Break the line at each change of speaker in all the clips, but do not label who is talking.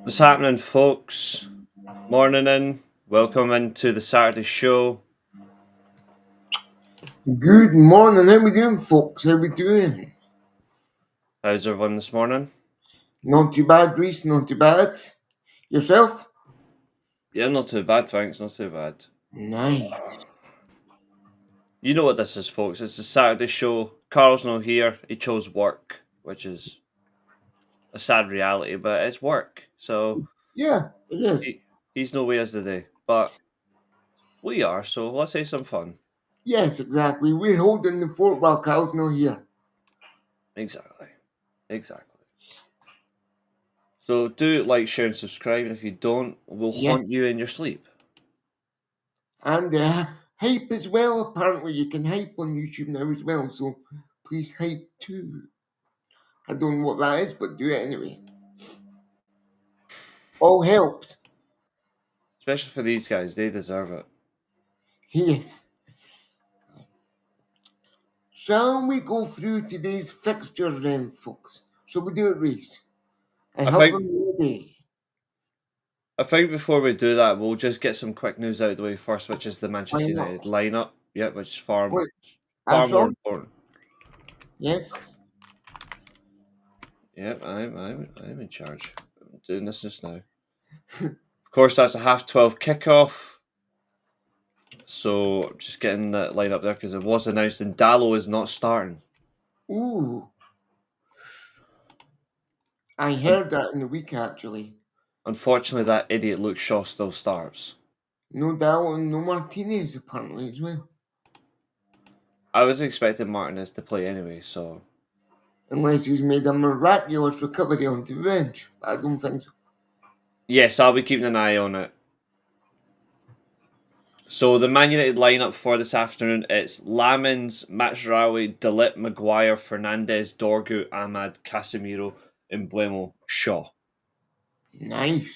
What's happening, folks? Morning in. Welcome into the Saturday show.
Good morning. How we doing, folks? How we doing?
How's everyone this morning?
Not too bad, Reece. Not too bad. Yourself?
Yeah, not too bad, thanks. Not too bad.
Nice.
You know what this is, folks. It's the Saturday show. Karl's not here. He chose work, which is a sad reality, but it's work. So
Yeah, it is.
he's no way as the day. But we are, so let's say some fun.
Yes, exactly. We're holding the fort while Kyle's not here.
Exactly. Exactly. So do like, share, and subscribe. And if you don't, we'll haunt
Yes.
you in your sleep.
And hype as well. Apparently, you can hype on YouTube now as well. So please hype too. I don't know what that is, but do it anyway. All helps.
Especially for these guys, they deserve it.
Yes. Shall we go through today's fixtures then, folks? Shall we do it, Reece? I
I
have
think
them ready.
I think before we do that, we'll just get some quick news out of the way first, which is the
Why
Manchester
not?
United lineup. Yeah, which is far
Wait,
far more
Arsenal?
important.
Yes.
Yeah, I'm in charge. I'm doing this just now. Of course, that's a 12:30 kickoff. So just getting that lineup there because it was announced, and Dallo is not starting.
Ooh, I
Un-
heard that in the week actually.
Unfortunately, that idiot Luke Shaw still starts.
No doubt, and no Martinez apparently as well.
I was expecting Martinez to play anyway, so
Unless he's made a miraculous recovery onto the bench. I don't think so.
yes, I'll be keeping an eye on it. So the Man United lineup for this afternoon, it's Lamins, Mazraoui, Delip, Maguire, Fernandez, Dorgu, Ahmad, Casemiro, Emblemo, Shaw.
Nice.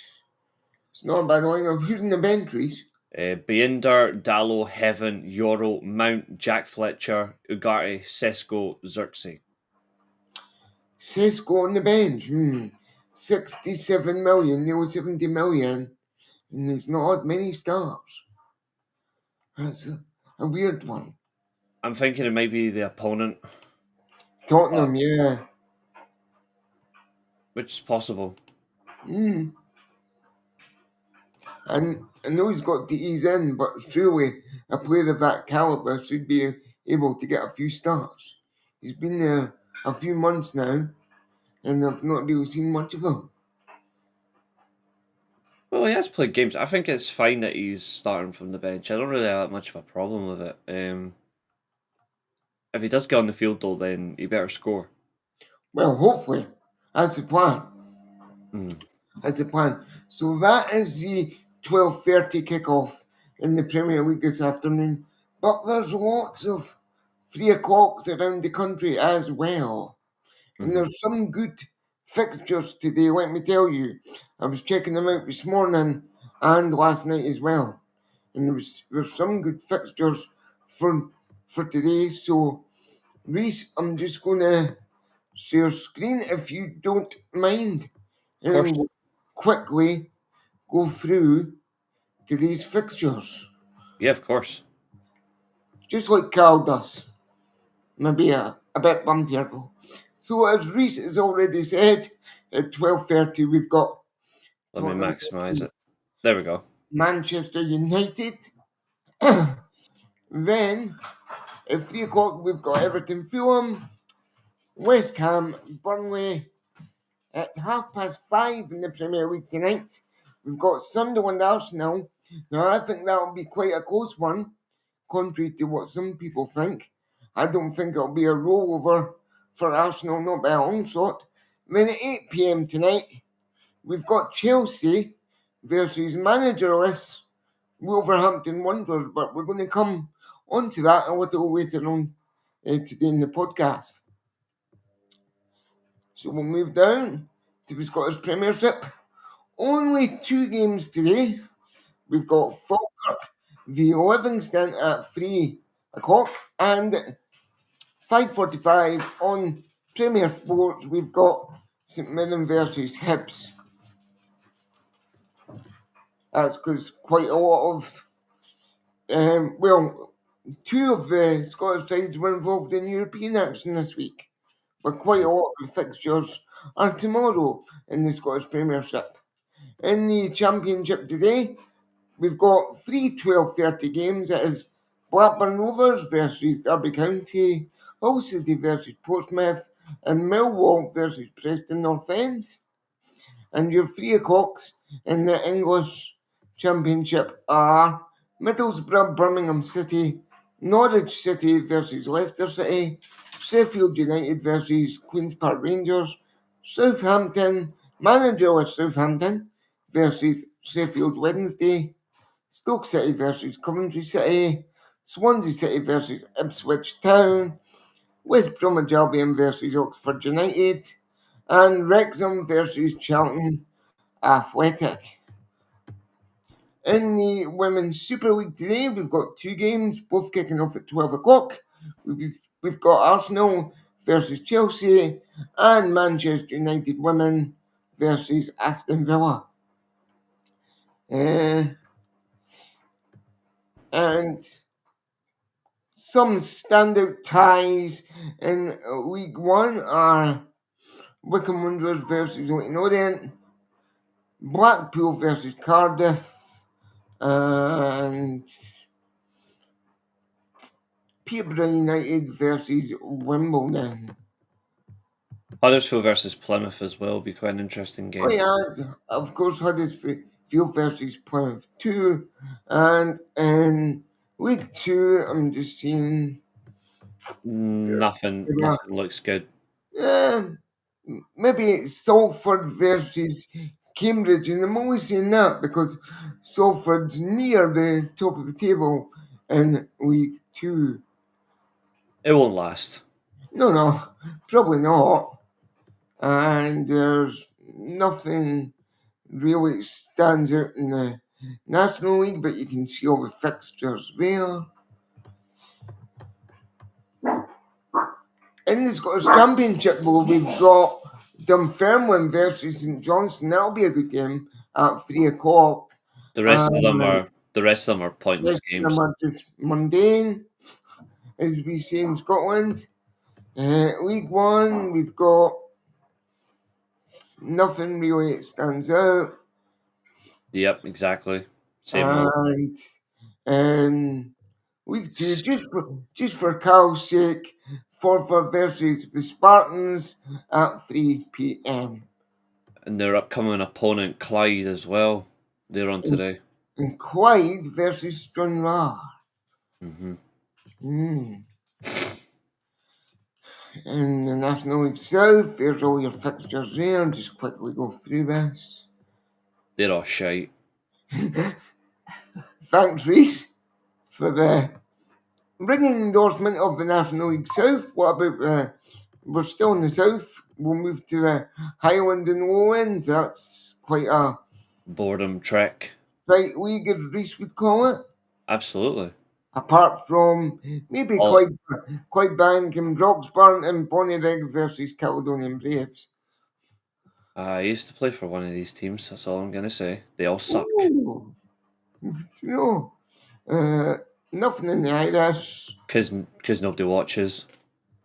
It's not a bad lineup. Who's in the bench, Reece?
Binder, Dallo, Heaven, Yoro, Mount, Jack Fletcher, Ugarte, Sesko, Xerxes.
Sesko on the bench. 67 million, nearly 70 million. And he's not had many starts. That's a weird one.
I'm thinking it might be the opponent, but
Tottenham, yeah.
which is possible.
Mm. And I know he's got to ease in, but surely a player of that caliber should be able to get a few starts. He's been there a few months now, and I've not really seen much of him.
Well, he has played games. I think it's fine that he's starting from the bench. I don't really have that much of a problem with it. If he does get on the field, though, then he better score.
Well, hopefully, that's the plan.
Mm.
That's the plan. So that is the 12:30 kickoff in the Premier League this afternoon. But there's lots of 3 o'clocks around the country as well. And
Mhm.
there's some good fixtures today, let me tell you. I was checking them out this morning and last night as well. And there's some good fixtures for for today. So Reese, I'm just gonna share screen if you don't mind.
Of course.
And we'll quickly go through today's fixtures.
Yeah, of course.
Just like Carl does. Maybe a bit bumpier though. So as Reese has already said, at 12:30 we've got
Let me
Tottenham
maximize
versus
it. There we go.
Manchester United. Then at 3 o'clock we've got Everton Fulham, West Ham, Burnley. At 5:30 in the Premier League tonight, we've got Sunderland Arsenal. Now I think that'll be quite a close one, contrary to what some people think. I don't think it'll be a rollover for Arsenal, not by a long shot. Then at 8 p.m. tonight, we've got Chelsea versus managerless Wolverhampton Wanderers, but we're going to come onto that a little later on today in the podcast. So we'll move down to the Scottish Premiership. Only 2 games today. We've got Falkirk v Livingston at 3 o'clock and 5:45 on Premier Sports. We've got St Mirren versus Hibs. That's because quite a lot of, well, two of the Scottish sides were involved in European action this week, but quite a lot of the fixtures are tomorrow in the Scottish Premiership. In the Championship today, we've got three 12:30 games. It is Blackburn Rovers versus Derby County, Hull City versus Portsmouth, and Millwall versus Preston North End. And your 3 o'clocks in the English Championship are Middlesbrough Birmingham City, Norwich City versus Leicester City, Sheffield United versus Queen's Park Rangers, Southampton, managerless Southampton versus Sheffield Wednesday, Stoke City versus Coventry City, Swansea City versus Ipswich Town, West Bromwich Albion versus Oxford United, and Wrexham versus Charlton Athletic. In the Women's Super League today, we've got two games, both kicking off at 12 o'clock. We've got Arsenal versus Chelsea and Manchester United Women versus Aston Villa. And some standout ties in League One are Wycombe Wanderers versus Leyton Orient, Blackpool versus Cardiff, and Peterborough United versus Wimbledon.
Huddersfield versus Plymouth as well will be quite an interesting game.
Oh yeah, of course Huddersfield versus Plymouth too. And in League Two, I'm just seeing
Nothing looks good.
Maybe Salford versus Cambridge, and I'm only saying that because Salford's near the top of the table in League Two.
It won't last.
No, probably not. And there's nothing really stands out in the National League, but you can see all the fixtures there. In the Scottish Championship, though, we've got Dunfermline versus St Johnstone. That'll be a good game at 3 o'clock.
The rest of them are pointless
Rest of
games.
them are just mundane, as we say in Scotland. League One, we've got nothing really that stands out.
Yep, exactly. Same old.
And League Two, just for Karl's sake, Forfar versus the Spartans at 3 p.m.
And their upcoming opponent, Clyde, as well. They're on today.
And Clyde versus Stranraer.
Mm-hmm.
In the National League South, there's all your fixtures there. Just quickly go through this.
They're all shite.
Thanks, Reece, for the ringing endorsement of the National League South. What about we're still in the South? We'll move to the Highland and Lowland. That's quite a
boredom trek.
Right league, as Reece would call it.
Absolutely.
Apart from maybe Clydebank and Broxburn and Bonnyrigg versus Caledonian Braves.
I used to play for one of these teams. That's all I'm going to say. They all suck.
Ooh. No. Nothing in the Irish.
Because nobody watches.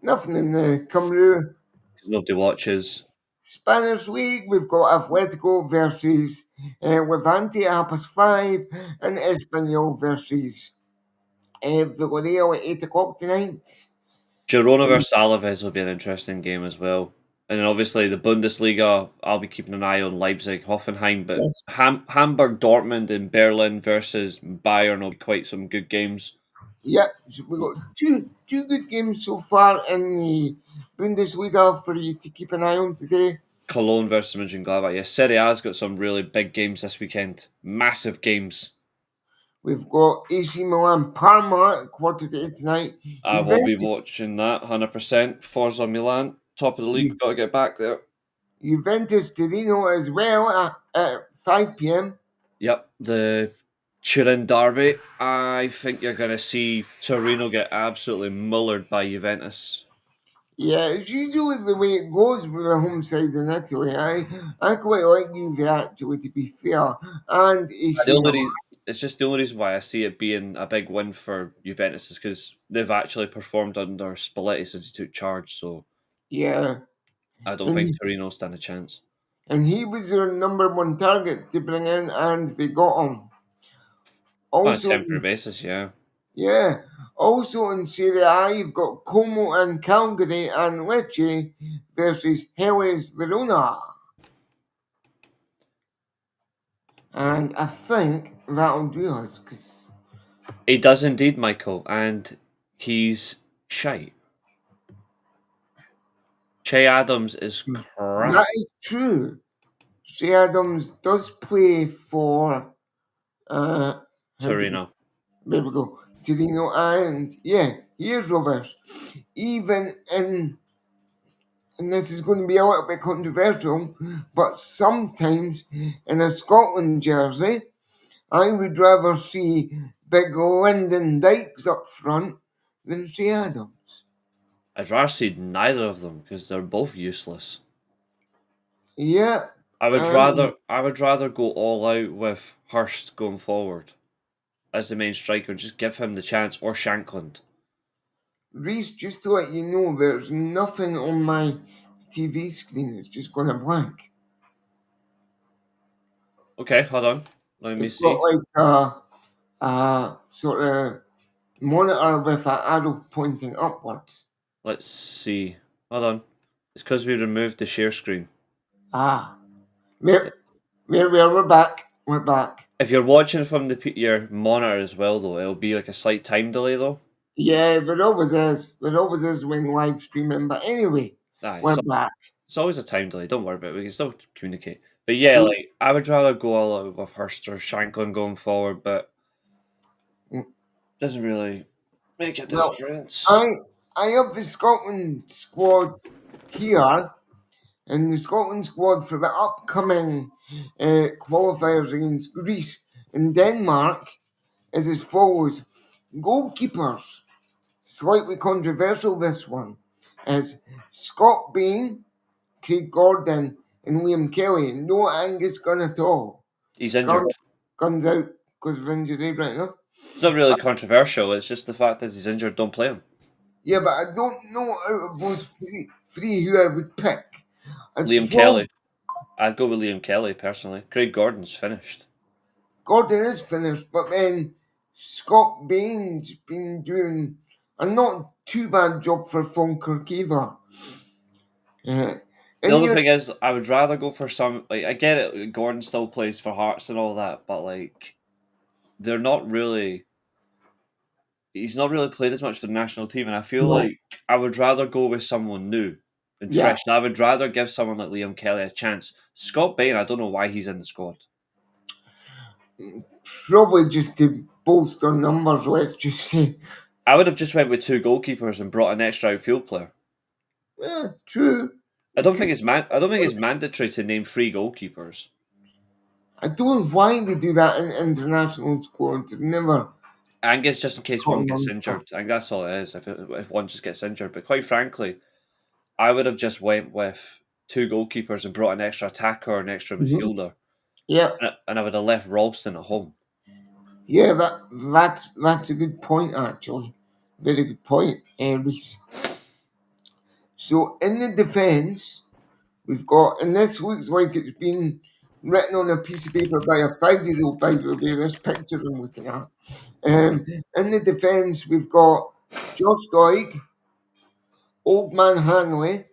Nothing in the Cymru.
Because nobody watches.
Spanish League, we've got Atletico versus Levante at 5:30 and Espanyol versus Villarreal at 8 o'clock tonight.
Girona versus Alaves will be an interesting game as well. And then obviously the Bundesliga, I'll be keeping an eye on Leipzig, Hoffenheim, but
Yes.
Hamburg, Dortmund, and Berlin versus Bayern will be quite some good games.
Yeah, so we've got two good games so far in the Bundesliga for you to keep an eye on today.
Cologne versus Mönchengladbach. Yeah, Serie A's got some really big games this weekend. Massive games.
We've got AC Milan Parma at 8:15 tonight.
I will be watching that 100%. Forza Milan, top of the league. We've got to get back there.
Juventus Torino as well at 5 p.m.
Yep, the Turin derby. I think you're going to see Torino get absolutely mullered by Juventus.
Yeah, it's usually the way it goes with a home side in Italy. I quite like Juve actually, to be fair, and
The
AC
only
Milan.
reason, it's just the only reason why I see it being a big win for Juventus is because they've actually performed under Spalletti since he took charge. So
Yeah,
I don't think
and
Torino stand a chance.
he was their number one target to bring in, and they got him.
On a
Also,
temporary basis, yeah.
yeah, also in Serie A, you've got Como and Calgary and Lecce versus Hellas Verona, and I think that'll do us because
He does indeed, Michael, and he's shite. Che Adams is
that
crap.
is true. Shea Adams does play for how do we
Torino.
there we go. Torino, and yeah, he is rubbish. Even in, and this is going to be a little bit controversial, but sometimes in a Scotland jersey, I would rather see big Lyndon Dykes up front than Shea Adams.
I'd rather see neither of them because they're both useless.
Yeah,
I would
um,
rather I would rather go all out with Hurst going forward as the main striker. Just give him the chance, or Shankland.
Reese, just to let you know, there's nothing on my TV screen. It's just gone a blank.
Okay, hold on. Let me
It's got
see.
like a sort of monitor with an arrow pointing upwards.
Let's see. Hold on. It's because we removed the share screen.
Ah, we're back. We're back.
If you're watching from your monitor as well, though, it'll be like a slight time delay, though.
Yeah, there always is. There always is when live streaming. But anyway,
Nah,
we're back.
it's always a time delay. Don't worry about it. We can still communicate. But yeah,
So,
like I would rather go all out with Hurst or Shanklin going forward, but
mm,
doesn't really make a
well,
difference.
I I have the Scotland squad here, and the Scotland squad for the upcoming qualifiers against Greece and Denmark is as follows: goalkeepers. Slightly controversial, this one, is Scott Bain, Craig Gordon, and Liam Kelly. No Angus Gunn at all.
He's
Gun,
injured.
Gunn's out because of injury right now.
It's not really controversial. It's just the fact that he's injured. Don't play him.
Yeah, but I don't know out of those three who I would pick. I'd
Liam
probably,
Kelly. I'd go with Liam Kelly personally. Craig Gordon's finished.
Gordon is finished, but then Scott Bain's been doing a not too bad job for Falkirk either. Uh,
The
in
other
your
thing is, I would rather go for some. Like I get it, Gordon still plays for Hearts and all that, but like they're not really. He's not really played as much for the national team, and I feel
no,
like I would rather go with someone new and
yeah,
fresh. And I would rather give someone like Liam Kelly a chance. Scott Bain, I don't know why he's in the squad.
probably just to bolster numbers. Let's just say,
I would have just went with two goalkeepers and brought an extra outfield player.
true.
I don't think
True.
it's I don't think it's mandatory to name three goalkeepers.
I don't know why they do that in international squads. I've never
I think it's just in case one
gotten
gets
on that.
injured. I think that's all it is. If one just gets injured, but quite frankly, I would have just went with two goalkeepers and brought an extra attacker or an extra
Mhm.
midfielder,
Yeah,
and I would have left Ralston at home.
yeah, that's a good point actually. Very good point, Reece. So in the defence, we've got, and this looks like it's been written on a piece of paper by a 5-year-old, by the way, this picture I'm looking at. Um, in the defence, we've got Josh Doig, Old Man Hanley,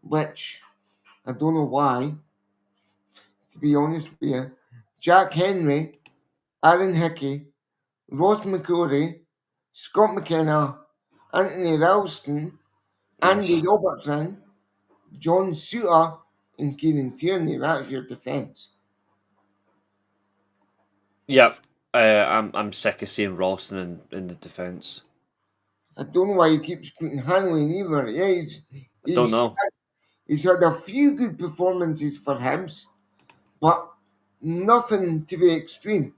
which I don't know why, to be honest with you, Jack Henry, Aaron Hickey, Ross McCrory, Scott McKenna, Anthony Ralston, Andy
Yes.
Robertson, John Suter, and Kieran Tierney. That's your defence.
Yep. I'm sick of seeing Ralston in the defence.
I don't know why he keeps putting Hanley in either. Yeah,
I don't
he's
know.
he's had a few good performances for Hibs, but nothing to be extreme.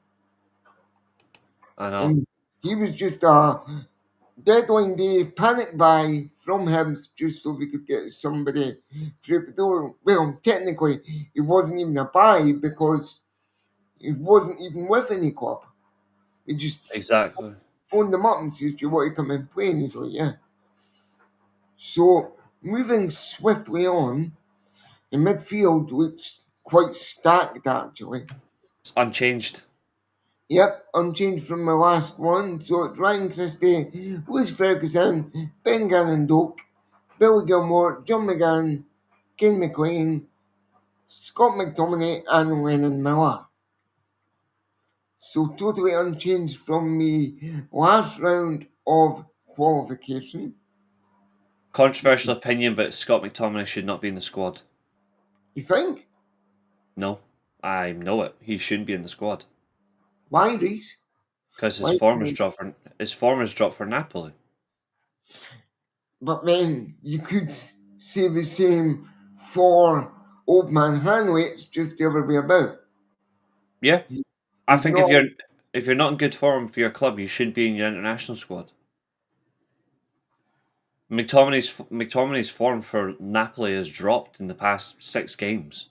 I know.
And he was just a deadline day panic buy from Hibs just so we could get somebody through the door. Well, technically, it wasn't even a buy because it wasn't even with any club. He just
Exactly.
phoned them up and says, "Do you want to come and play?" And he's like, "Yeah." So moving swiftly on, the midfield looks quite stacked actually.
It's unchanged.
Yep, unchanged from my last one. So it's Ryan Christie, Lewis Ferguson, Ben Gannon Doak, Billy Gilmore, John McGann, Ken McLean, Scott McTominay, and Lennon Miller. So totally unchanged from the last round of qualification.
Controversial opinion, but Scott McTominay should not be in the squad.
You think?
No, I know it. He shouldn't be in the squad
Why, Reece?
because
Why?
his form has dropped for Napoli.
But man, you could say the same for old man Hanley. It's just the other way about.
Yeah,
He-
I
He's
think
not.
if you're not in good form for your club, you should be in your international squad. McTominay's form for Napoli has dropped in the past 6 games.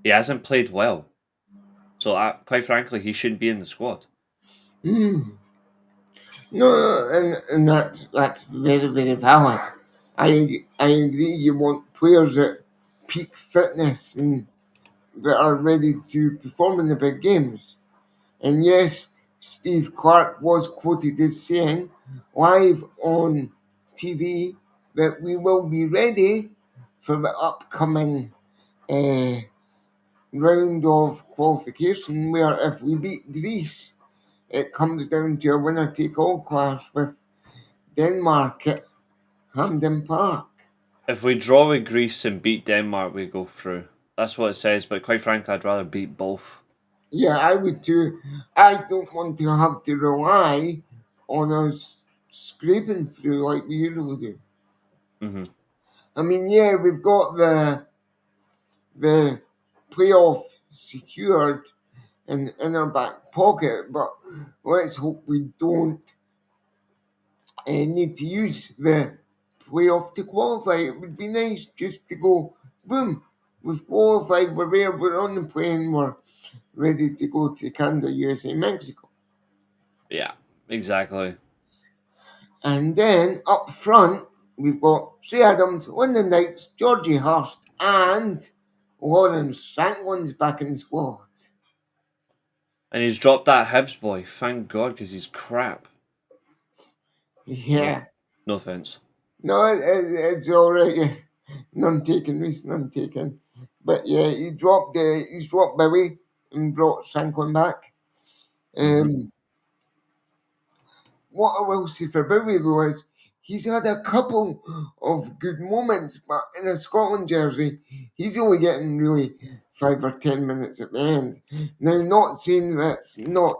He hasn't played well, so quite frankly, he shouldn't be in the squad.
Hmm. No, and that's very very valid. I agree. You want players at peak fitness and that are ready to perform in the big games. And yes, Steve Clark was quoted as saying live on TV that we will be ready for the upcoming uh, round of qualification, where if we beat Greece, it comes down to a winner take all clash with Denmark at Hampden Park.
If we draw with Greece and beat Denmark, we go through. That's what it says, but quite frankly, I'd rather beat both.
Yeah, I would too. I don't want to have to rely on us scraping through like we usually do.
Hmm.
I mean, yeah, we've got the playoff secured in our back pocket, but let's hope we don't need to use the playoff to qualify. It would be nice just to go, boom, we've qualified, we're there, we're on the plane, we're ready to go to Canada, USA, Mexico.
Yeah, exactly.
And then up front, we've got Trey Adams, Lyndon Dykes, Georgie Hurst, and Lawrence Shanklin's back in the squad.
And he's dropped that Hibs boy. Thank God, because he's crap. No,
Yeah.
no offense.
No, it's all right. Yeah. None taken, Reece, none taken. But yeah, he's dropped Bowie and brought Shanklin back.
Hmm.
Um, what I will say for Bowie though is he's had a couple of good moments, but in a Scotland jersey, he's only getting really 5 or 10 minutes at the end. Now, not saying that's not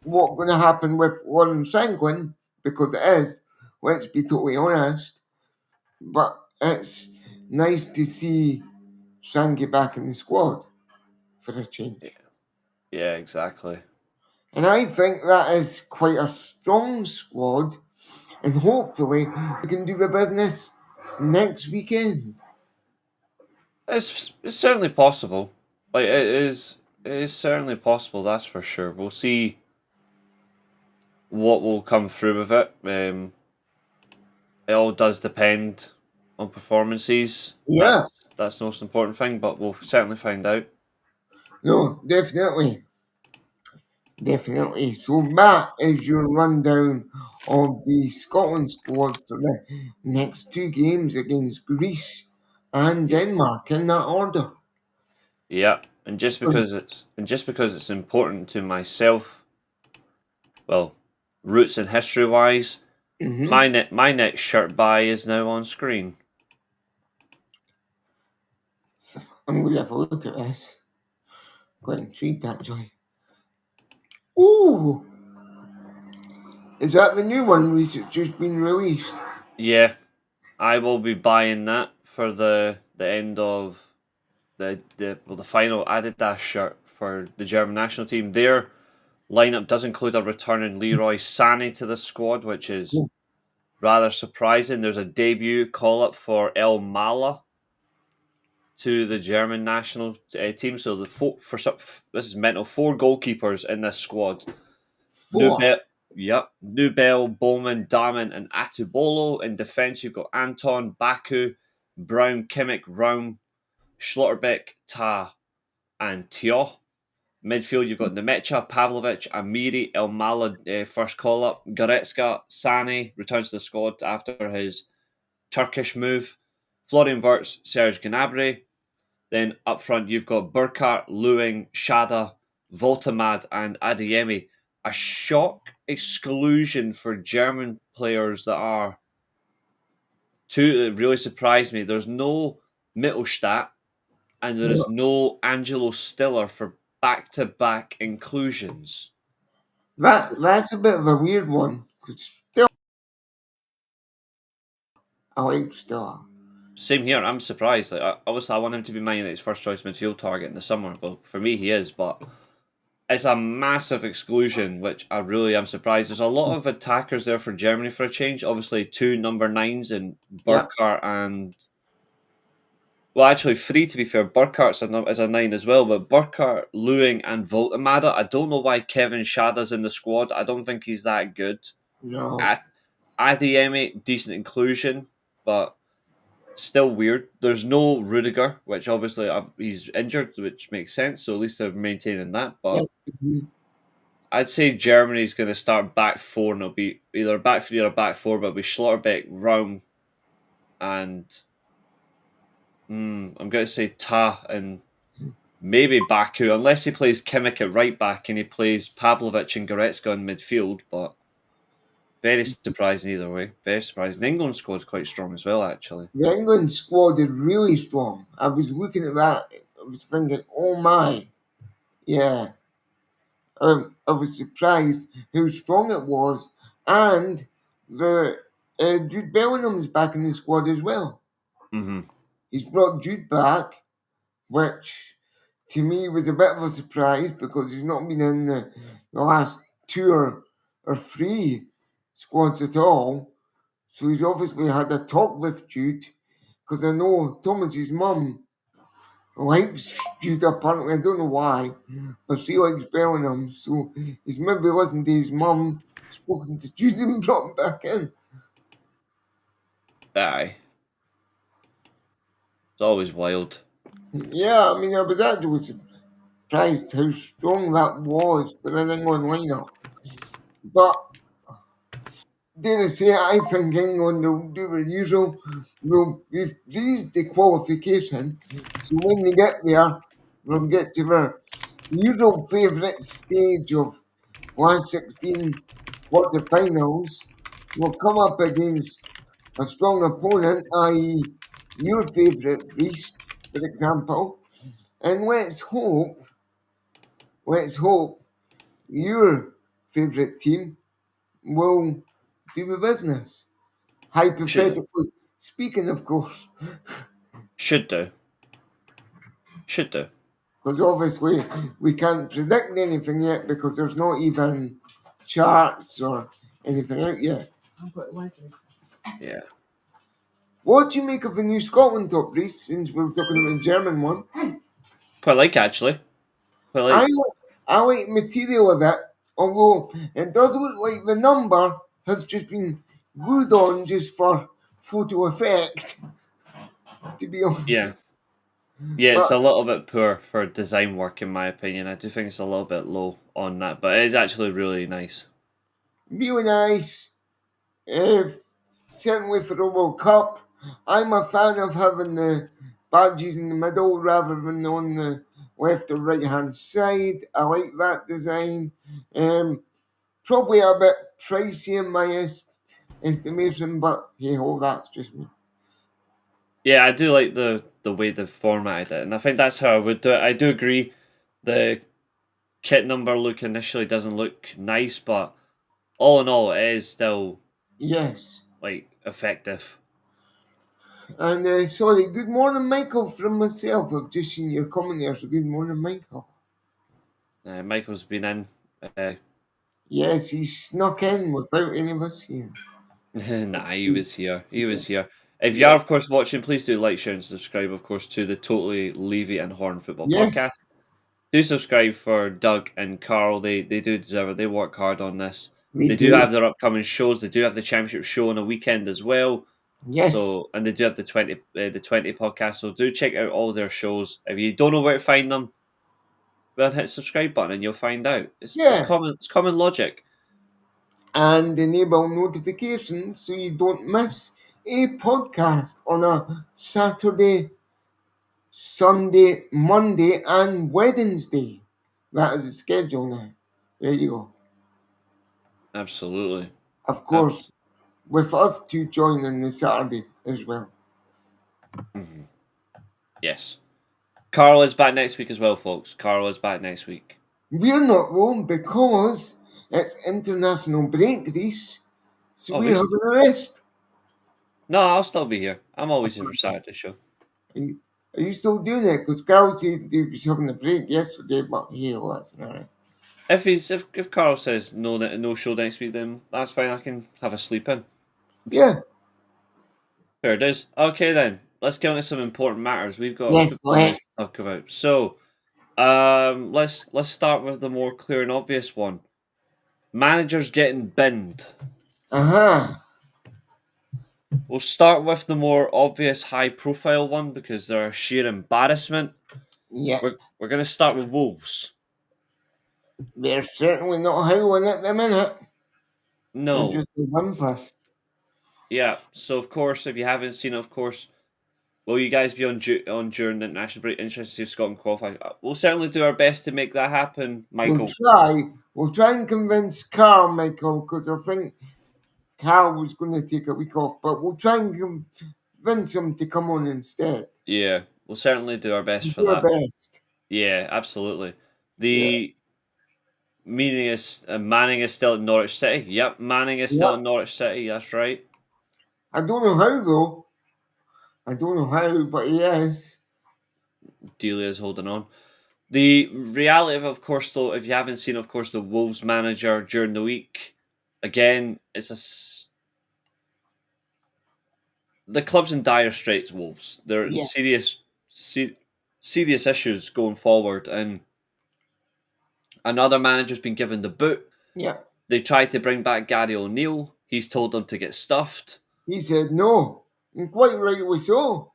what's going to happen with Warren Shanklin, because it is, let's be totally honest, but it's nice to see Shangy back in the squad for a
Yeah,
change.
yeah, exactly.
And I think that is quite a strong squad, and hopefully we can do the business next weekend.
It's certainly possible. Like it is certainly possible. That's for sure. We'll see what will come through with it. It all does depend on performances.
Yeah,
That's the most important thing. But we'll certainly find out.
no, definitely, definitely. So that is your rundown of the Scotland squad for the next two games against Greece and
Yeah,
Denmark in that order.
yeah.
So,
And just because it's important to myself, well, roots and history wise,
mhm.
my next shirt buy is now on screen.
I'm going to have a look at this. Quite intrigued actually. Ooh, is that the new one which has just been released?
Yeah, I will be buying that for the end of the final Adidas shirt for the German national team. Their lineup does include a returning Leroy Sané to the squad, which is
Yeah.
rather surprising. There's a debut call up for El Mala to the German national team. So this is mental. 4 goalkeepers in this squad.
4.
Nubel, Bowman, Darman, and Atubolo. In defence, you've got Anton, Baku, Brown, Kimmich, Raum, Schlotterbeck, Ta, and Tio. Midfield, you've got Nemecha, Pavlovic, Amiri, Elmala, first call up. Goretzka, Sane returns to the squad after his Turkish move. Florian Wirtz, Serge Gnabry. Then up front, you've got Burkhardt, Lewing, Shada, Voltamad, and Adeyemi. A shock exclusion for German players that are two that really surprised me. There's no Mittelstadt and there is no Angelo Stiller for back-to-back inclusions.
That's a bit of a weird one. 'Cause still, I like Stella.
Same here. I'm surprised. Obviously, I want him to be Man United's first choice midfield target in the summer. Well, for me, he is, but it's a massive exclusion, which I really am surprised. There's a lot of attackers there for Germany for a change. Obviously, 2 number 9s in
Yeah.
Burkhardt and. Well, actually, 3 to be fair. Burkhardt's is a 9 as well, but Burkhardt, Lewing, and Voltamada. I don't know why Kevin Shada's in the squad. I don't think he's that good.
No.
Adeyemi, decent inclusion, but still weird. There's no Rudiger, which obviously he's injured, which makes sense. So at least they're maintaining that.
Yeah.
But I'd say Germany's going to start back 4, and it'll be either back 3 or back 4. But it'll be Schlotterbeck, Raum, and I'm going to say Ta and maybe Baku, unless he plays Kimmich at right back and he plays Pavlovic and Goretzka in midfield. But very surprising either way. Very surprising. The England squad's quite strong as well, actually.
The England squad is really strong. I was looking at that. I was thinking, oh my. Yeah. I was surprised how strong it was. And the Jude Bellingham's back in the squad as well.
Mm-hmm.
He's brought Jude back, which to me was a bit of a surprise because he's not been in the last 2 or 3 squads at all. So he's obviously had a talk with Jude because I know Thomas's mum likes Jude apparently. I don't know why, but she likes Bellingham. So he's maybe listened to his mum, spoken to Jude and brought him back in.
Aye. It's always wild.
Yeah, I mean, I was actually surprised how strong that was for an England lineup. But dare I say, I think England will do the usual. They've raised the qualification, so when they get there, they'll get to their usual favourite stage of last 16 quarterfinals. Will come up against a strong opponent, i.e., your favourite Reece, for example, and let's hope your favourite team will do the business. Hypothetically speaking, of course,
Should do. Should do.
because obviously we can't predict anything yet because there's not even charts or anything out yet.
Yeah.
What do you make of the new Scotland top, Reece, since we were talking about the German one?
Quite like, actually. Quite like.
I like material of it, although it does look like the number has just been glued on just for photo effect, to be honest.
Yeah. Yeah, it's
But
a little bit poor for design work, in my opinion. I do think it's a little bit low on that, but it is actually really nice.
really nice. Certainly for the World Cup. I'm a fan of having the badges in the middle rather than on the left or right hand side. I like that design. Probably a bit pricey in my estimation, but hey ho, that's just me.
Yeah, I do like the way they've formatted it, and I think that's how I would do it. I do agree the kit number look initially doesn't look nice, but all in all, it is still
Yes.
like effective.
And sorry, good morning, Michael, from myself. I've just seen your comment there, so good morning, Michael.
Michael's been in
Yes, he snuck in without any of us here.
Nah, he was here. He was here. If you
Yeah.
are, of course, watching, please do like, share, and subscribe, of course, to the Totally Levy and Horne Football Podcast.
Yes.
Do subscribe for Doug and Karl. They do deserve it. They work hard on this.
We
They do
do.
have their upcoming shows. They do have the championship show on a weekend as well.
Yes.
So, and they do have the 20 podcast. So do check out all their shows. If you don't know where to find them, well, hit subscribe button and you'll find out. It's
Yeah.
common logic.
And enable notifications so you don't miss a podcast on a Saturday, Sunday, Monday, and Wednesday. That is the schedule now. There you go.
Absolutely.
Of course,
Abs-
with us two joining the Saturday as well.
mhm. Yes. Karl is back next week as well, folks. Karl is back next week.
We're not wrong because it's international break, Reece. So
Oh,
we're
he's
having a rest.
no, I'll still be here. I'm always here for Saturday show.
Are you still doing it? Because Karl said he was having a break yesterday, but he wasn't. Alright.
If Karl says no show next week, then that's fine. I can have a sleep in.
Yeah.
There it is. Okay then, let's get on to some important matters. We've got
Yes,
football news
let's.
to talk about. So, let's start with the more clear and obvious one. Managers getting binned.
Uh-huh.
We'll start with the more obvious, high-profile one because they're a sheer embarrassment.
Yeah.
We're gonna start with Wolves.
They're certainly not howling at the minute. They're
No,
just a whimper.
yeah. So of course, if you haven't seen it, of course, will you guys be on during the international break? Interested to see if Scotland qualify. We'll certainly do our best to make that happen,
We'll
Michael.
try. We'll try and convince Karl, Michael, because I think Karl was going to take a week off, but we'll try and convince him to come on instead.
Yeah, we'll certainly do our best
We'll
for
do our
that.
best.
Yeah, absolutely.
Yeah.
The meaning is Manning is still at Norwich City. Yep, Manning is still
Yep.
at Norwich City. That's right.
I don't know how, though. I don't know how, but he is.
Delia is holding on. The reality of course, though, if you haven't seen, of course, the Wolves manager during the week, again, the club's in dire straits. Wolves, they're in
Yeah.
serious issues going forward, and another manager's been given the boot.
Yeah.
They tried to bring back Gary O'Neill. He's told them to get stuffed.
He said no. And quite rightly so.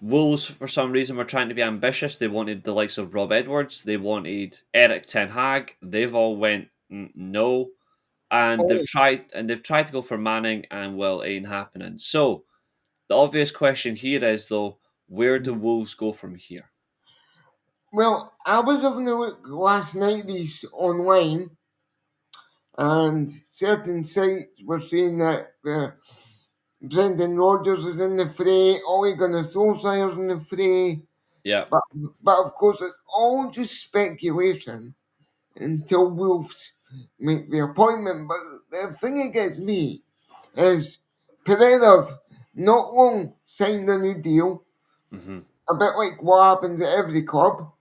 Wolves, for some reason, were trying to be ambitious. They wanted the likes of Rob Edwards. They wanted Eric Ten Hag. They've all went no, and
Oh,
they've tried to go for Manning, and well, it ain't happening. So the obvious question here is though, where do Wolves go from here?
well, I was having a look last night, these online, and certain sites were saying that Brendan Rodgers is in the fray, Ole Gunnar Solskjaer's in the fray,
Yeah.
but of course it's all just speculation until Wolves make the appointment. But the thing that gets me is Pereira's not long signed a new deal,
hmm
a bit like what happens at every club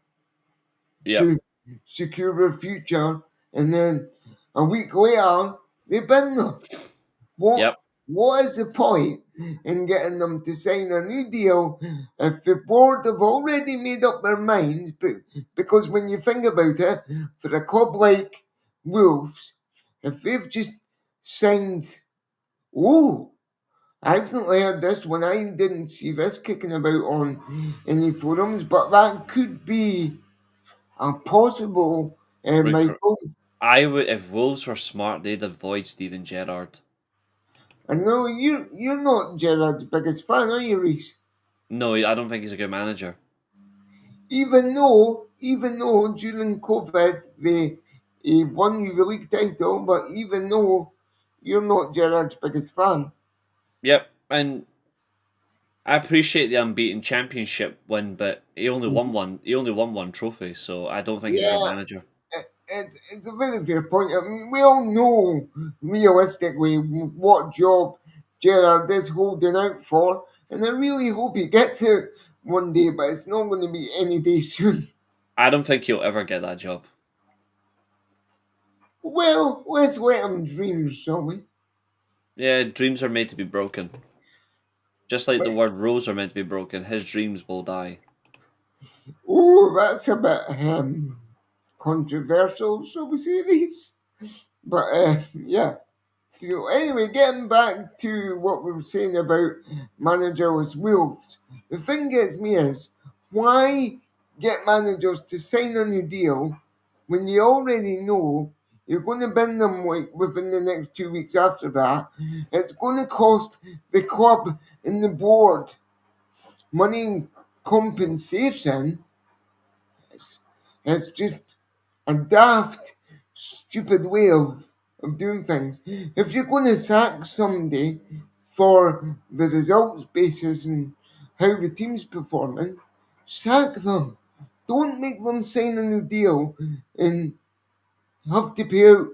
Yep.
to secure their future, and then a week later they bin them. What
Yep.
what is the point in getting them to sign a new deal if the board have already made up their minds? But because when you think about it, for a club like Wolves, if they've just signed, oh, I've not heard this one. I didn't see this kicking about on any forums, but that could be a possible,
Recru-
Michael.
I would if Wolves were smart, they'd avoid Steven Gerrard.
I know you're not Gerard's biggest fan, are you, Reece?
No, I don't think he's a good manager.
Even though during COVID they he won you the league title, but even though you're not Gerard's biggest fan,
Yep, and I appreciate the unbeaten championship win, but he only won one. He only won one trophy, so I don't think he's a good
yeah,
manager.
it's a very fair point. I mean, we all know realistically what job Gerard is holding out for, and I really hope he gets it one day, but it's not going to be any day soon.
I don't think he'll ever get that job.
Well, let's let him dream, shall we?
Yeah, dreams are made to be broken. Just like the
But,
word rose are meant to be broken, his dreams will die.
oh, that's a bit controversial, shall we say, Reece? But yeah. So anyway, getting back to what we were saying about managers' Wolves, the thing gets me is why get managers to sign a new deal when you already know you're going to bin them like within the next 2 weeks after that. It's going to cost the club and the board money and compensation. It's, it's just a daft, stupid way of doing things. If you're going to sack somebody for the results basis and how the team's performing, sack them. Don't make them sign a new deal and have to pay out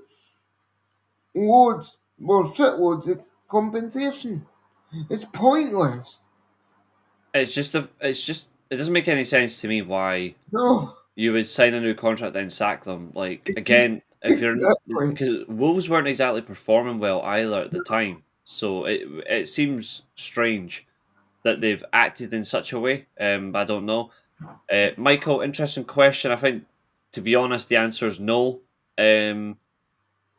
loads or shitloads of compensation. It's pointless.
It doesn't make any sense to me why
No,
you would sign a new contract then sack them. Like
ex-
again, if you're
exactly.
because Wolves weren't exactly performing well either at the time, so it seems strange that they've acted in such a way. I don't know. Michael, interesting question. I think, to be honest, the answer is no.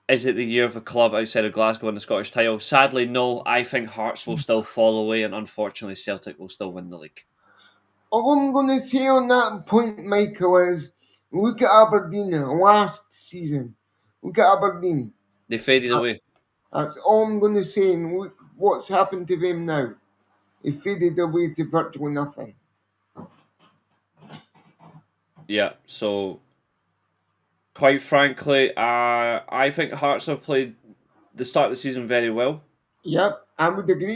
Is it the year of a club outside of Glasgow in the Scottish title? Sadly, no. I think Hearts will still fall away, and unfortunately, Celtic will still win the league.
All I'm going to say on that point, Michael, is look at Aberdeen last season. Look at Aberdeen.
They faded away.
That's all I'm going to say. And look what's happened to them now. They faded away to virtually nothing.
Yeah. So, quite frankly, I think Hearts have played the start of the season very well,
Yep, I would agree.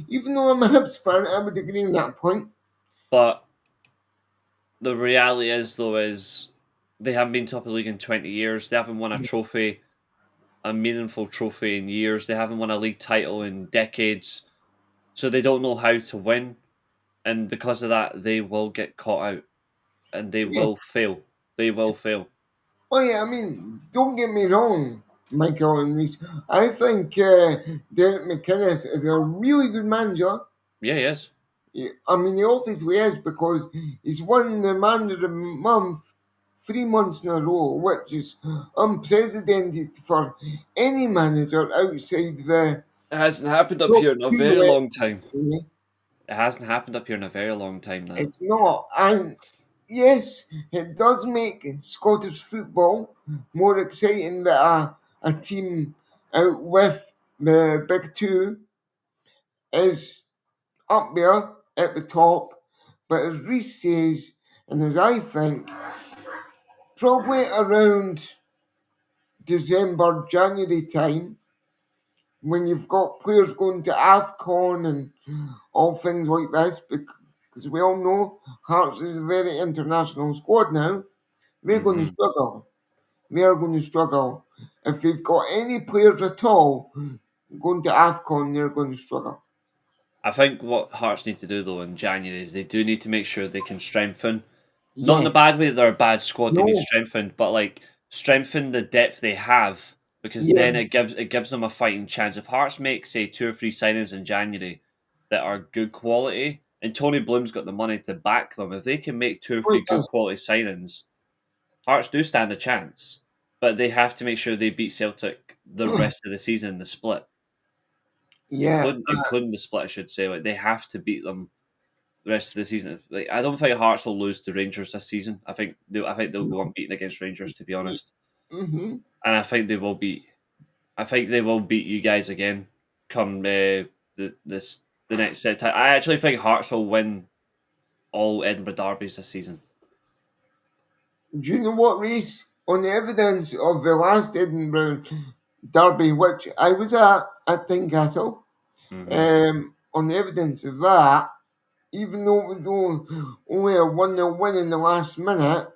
Even though I'm a Hibs fan, I would agree on that point.
but the reality is, though, is they haven't been top of the league in 20 years. They haven't won a trophy, a meaningful trophy in years. They haven't won a league title in decades. So they don't know how to win. And because of that, they will get caught out and they
Yeah.
will fail. They will fail.
Oh yeah, I mean, don't get me wrong, Michael and Reese. I think Derek McInnes is a really good manager.
Yeah, yes.
Yeah, I mean, he obviously is because he's won the Man of the Month 3 months in a row, which is unprecedented for any manager outside the
It hasn't happened up
top
here in a
two,
very long
let's
time.
say.
It hasn't happened up here in a very long time now.
It's not. And yes, it does make Scottish football more exciting that a team out with the big two is up there at the top. But as Reese says, and as I think, probably around December, January time, when you've got players going to AFCON and all things like this, because we all know Hearts is a very international squad now, they're going to
Hmm.
struggle. They are going to struggle. If they've got any players at all going to AFCON, they're going to struggle.
I think what Hearts need to do though in January is they do need to make sure they can strengthen. Not in
Yeah,
the bad way that they're a bad squad, they need
no,
strengthened, but like strengthen the depth they have because
yeah,
then it gives them a fighting chance. If Hearts make say 2 or 3 signings in January that are good quality, and Tony Bloom's got the money to back them, if they can make two or
oh,
three
it
good
does.
quality signings, Hearts do stand a chance. But they have to make sure they beat Celtic the rest of the season in the split,
Yeah,
including the split, I should say. Like they have to beat them the rest of the season. Like I don't think Hearts will lose to Rangers this season. I think they'll go unbeaten against Rangers, to be honest.
mm-hmm.
And I think they will beat. I think they will beat you guys again come the next set. I actually think Hearts will win all Edinburgh derbies this season.
Do you know what, Reese? On the evidence of the last Edinburgh derby, which I was at Tynecastle,
Hmm.
on the evidence of that, even though it was only a 1-0 win in the last minute,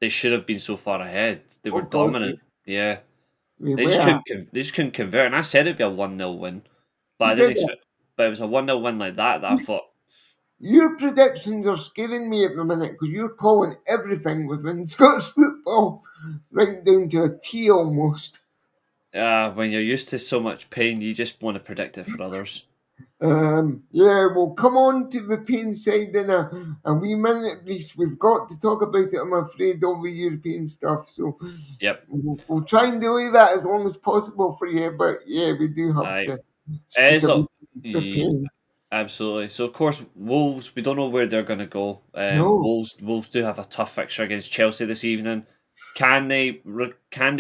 They should have been so far ahead. They were
oh God,
dominant. Yeah,
they
they just
were.
couldn't. They just couldn't convert. And I said it'd be a 1-0 win, but
You
I didn't
did it.
expect. But it was a 1-0 win like that I thought.
Your predictions are scaring me at the minute because you're calling everything within Scottish football. football right down to a T almost.
When you're used to so much pain, you just want to predict it for others.
Yeah, we'll come on to the pain side in a wee minute, at least. We've got to talk about it, I'm afraid, all the European stuff. So
Yep.
we'll try and delay that as long as possible for you. But yeah, we do have
I
to
it
speak
is
about
up.
the pain.
Absolutely. So of course, Wolves. We don't know where they're going to go.
No,
Wolves do have a tough fixture against Chelsea this evening. Can they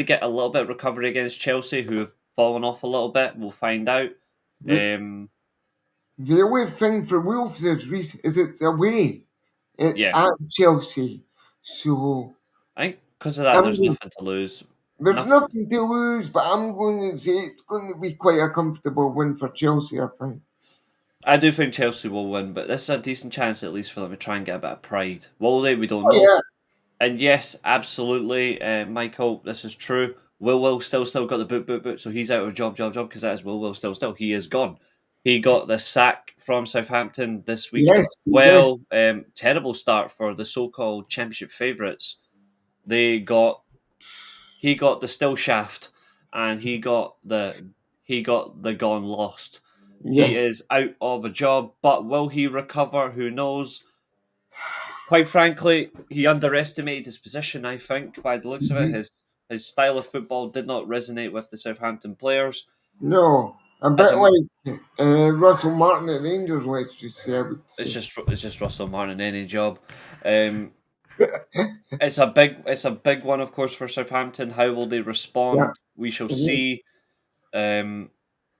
get a little bit of recovery against Chelsea, who have fallen off a little bit? We'll find out.
the, the only thing for Wolves is, Reece, is it's away. It's
Yeah,
at Chelsea. So
I think because of that,
I'm
there's
going,
nothing to lose.
there's
Nothing.
nothing to lose, but I'm going to say it's going to be quite a comfortable win for Chelsea, I think.
I do think Chelsea will win, but this is a decent chance at least for them to try and get a bit of pride. Will they? We don't
Oh,
know.
yeah.
And yes, absolutely, Michael, this is true. Will still got the boot. So he's out of job because that is Will still. He is gone. He got the sack from Southampton this week as
Yes, he did.
well. Terrible start for the so-called Championship favourites. They got He got the still shaft, and he got the gone lost. He
Yes.
is out of a job, but will he recover? Who knows? Quite frankly, he underestimated his position, I think, by the looks of it.
Mhm.
His style of football did not resonate with the Southampton players.
No, a
As
bit
a,
like Russell Martin at Rangers, let's just say, I would say.
it's just Russell Martin in any job. Um, it's a big one, of course, for Southampton. How will they
Yeah,
respond? We shall
it is.
see. Um,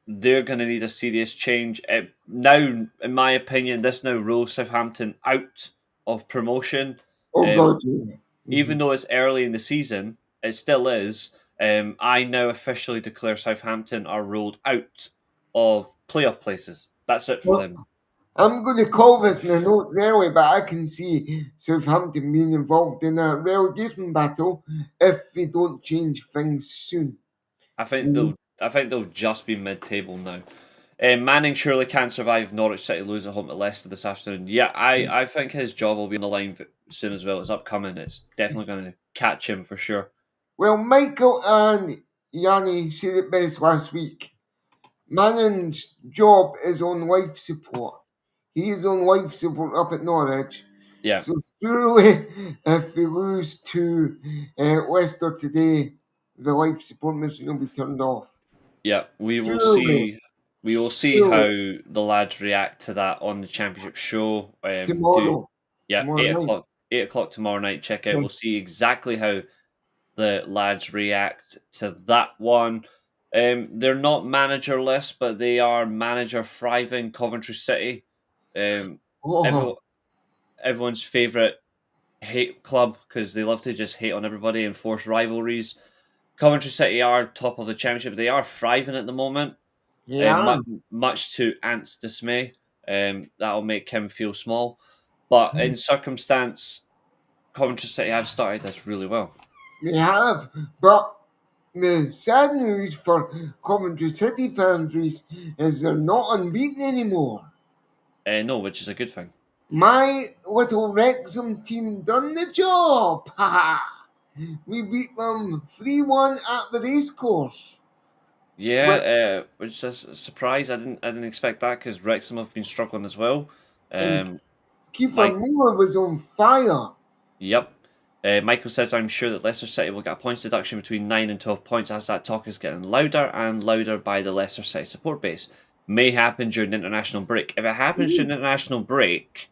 they're going to need a serious change. Now, in my opinion, this now rules Southampton out of promotion.
Oh,
Um,
God, yeah.
even
Mhm.
though it's early in the season, it still is. I now officially declare Southampton are ruled out of playoff places. That's it for
Well,
them.
I'm going to call this in the notes anyway, but I can see Southampton being involved in a relegation battle if they don't change things soon. Mm.
I think they'll just be mid-table now. Manning surely can't survive Norwich City lose at home to Leicester this afternoon. Yeah, I think his job will be on the line soon as well. It's upcoming. It's definitely going to catch him for sure.
Well, Michael and Yanni said it best last week. Manning's job is on life support. He is on life support up at Norwich.
Yeah,
So surely, if we lose to Leicester today, the life support mission will be turned off.
yeah.
Surely,
We will see how
surely
the lads react to that on the championship show. Do
tomorrow,
Yeah,
tomorrow night.
8 o'clock tomorrow night. Check out.
Yeah.
We'll see exactly how the lads react to that one. They're not managerless, but they are manager thriving. Coventry City, um,
Oh,
everyone, everyone's favorite hate club because they love to just hate on everybody and force rivalries. Coventry City are top of the championship. They are thriving at the moment,
yeah,
much to Ant's dismay. That'll make him feel small, but in circumstance, Coventry City have started this really well.
we have. But the sad news for Coventry City fans is they're not unbeaten anymore.
No, which is a good thing.
My little Wrexham team done the job. Ha ha! We beat them 3-1 at the racecourse. But
Which is a surprise. I didn't expect that because Wrexham have been struggling as well.
and
Um,
Kiefer
Mike,
Moore was on fire.
yep. Michael says, "I'm sure that Leicester City will get a points deduction between 9 and 12 points as that talk is getting louder and louder by the Leicester City support base. May happen during the international break. If it happens during the international break,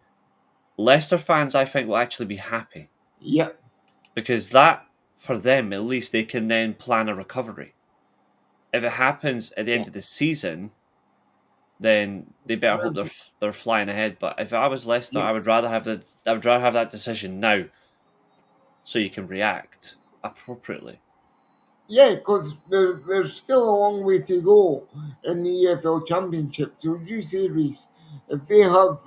Leicester fans, I think, will actually be happy
Yep.
because that, for them at least, they can then plan a recovery. If it happens at the end of the season, then they better hope they're flying ahead. But if I was Leicester,
Yeah,
I would rather have that decision now, so you can react appropriately.
yeah, because there's still a long way to go in the EFL Championship. So, as you say, Reese, if they have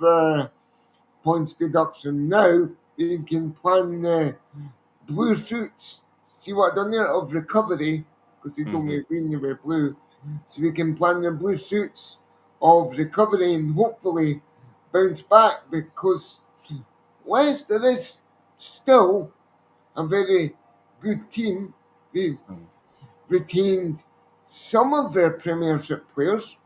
points deduction now, they can plan blue suits. See what I done there of recovery, because they told
Hmm.
me green, they were blue. So we can plan their blue suits of recovery and hopefully bounce back because Leicester is still a very good team. We've
Mm.
retained some of their Premiership players.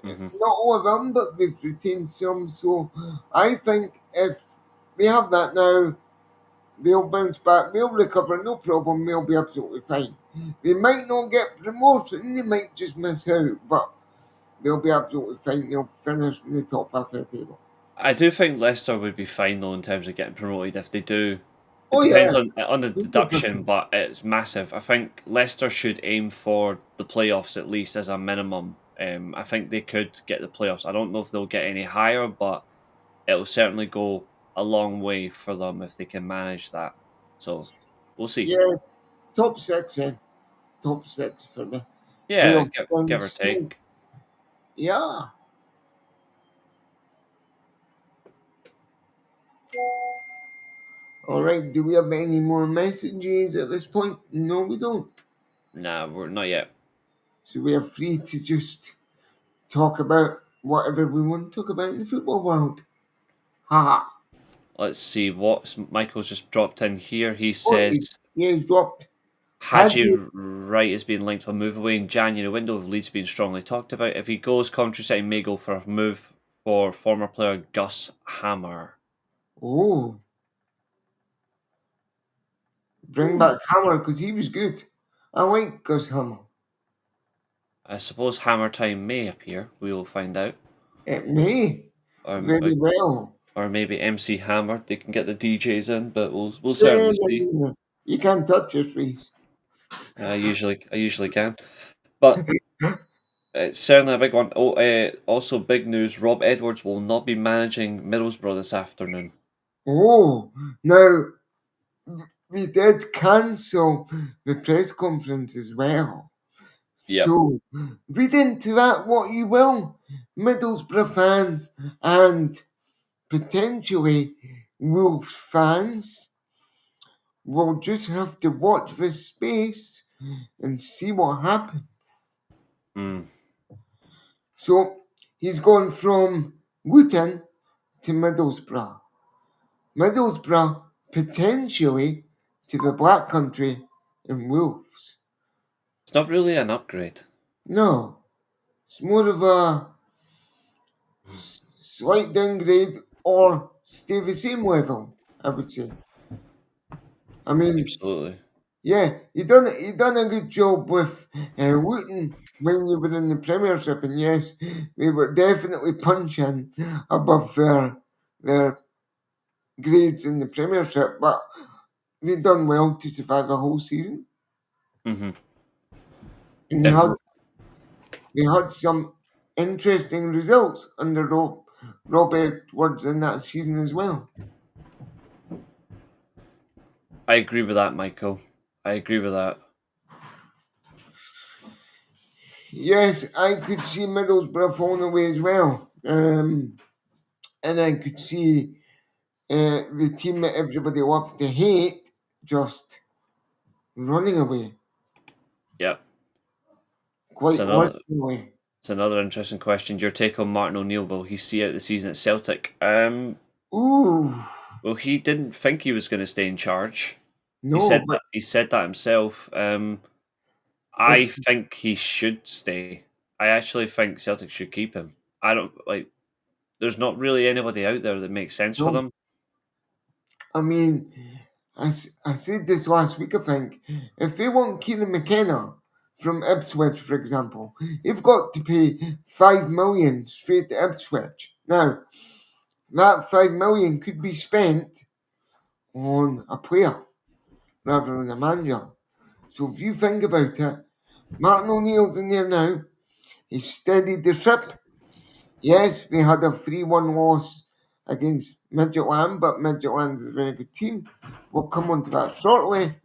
Mm-hmm.
Not all of them, but we've retained some. So I think if we have that now, they'll bounce back, they'll recover, no problem, they'll be absolutely fine. They might not get promotion, they might just miss out, but they'll be absolutely fine. They'll finish in the top half of the table.
I do think Leicester would be fine though in terms of getting promoted if they do. It
Oh yeah,
depends on the deduction,
100%.
but it's massive. I think Leicester should aim for the playoffs at least as a minimum. I think they could get the playoffs. I don't know if they'll get any higher, but it'll certainly go a long way for them if they can manage that. So we'll see.
Yeah, top six then. Top six for me.
Yeah,
They'll find
give or
so
take.
yeah. Alright, do we have any more messages at this point? No, we don't.
Nah, we're not yet.
So we are free to just talk about whatever we want to talk about in the football world. Haha.
Let's see what Michael's just dropped in here. He
Oh,
says
he has dropped. Had
Haji
you?
Wright has been linked for a move away in January window of Leeds being strongly talked about. If he goes, Coventry City may go for a move for former player Gus Hammer.
Oh, bring
Ooh.
back Hammer because he was good. I like Gus Hammer.
I suppose Hammer time may appear. We will find out.
It may
Or,
very well.
or maybe MC Hammer. They can get the DJs in, but we'll
Yeah,
certainly see.
you can't touch us, Reece.
I usually can, but it's certainly a big one. Oh, also big news: Rob Edwards will not be managing Middlesbrough this afternoon.
Oh, now we did cancel the press conference as well.
Yep.
So read into that what you will, Middlesbrough fans and potentially Wolves fans will just have to watch this space and see what happens.
Mm.
So he's gone from Luton to Middlesbrough. Middlesbrough potentially to the Black Country and Wolves.
It's not really an upgrade.
No, it's more of a slight downgrade or stay the same level, I would say. I mean,
Absolutely.
yeah, he done a good job with Luton when we were in the Premiership, and yes, we were definitely punching above their grades in the Premiership, but we done well to survive the whole season,
Mm-hmm.
and
If
they had some interesting results under Rob Edwards in that season as well.
I agree with that, Michael. I agree with that.
Yes, I could see Middlesbrough falling away as well. And I could see the team that everybody loves to hate just running away
Yep. It's
quite
another
ordinarily.
it's another interesting question. Your take on Martin O'Neill? Will he see out the season at Celtic?
Ooh,
Well, he didn't think he was going to stay in charge.
no, but
He said that himself.
if
I think he should stay. I actually think Celtic should keep him. I don't like. There's not really anybody out there that makes sense for
no,
them.
I mean, I said this last week. I think if they want Kieran McKenna from Ipswich, for example, they've got to pay 5 million straight to Ipswich. Now, that 5 million could be spent on a player rather than a manager. So if you think about it, Martin O'Neill's in there now. He steadied the ship. Yes, they had a 3-1 loss against Midtjylland, but Midtjylland is a very good team. We'll come on to that shortly.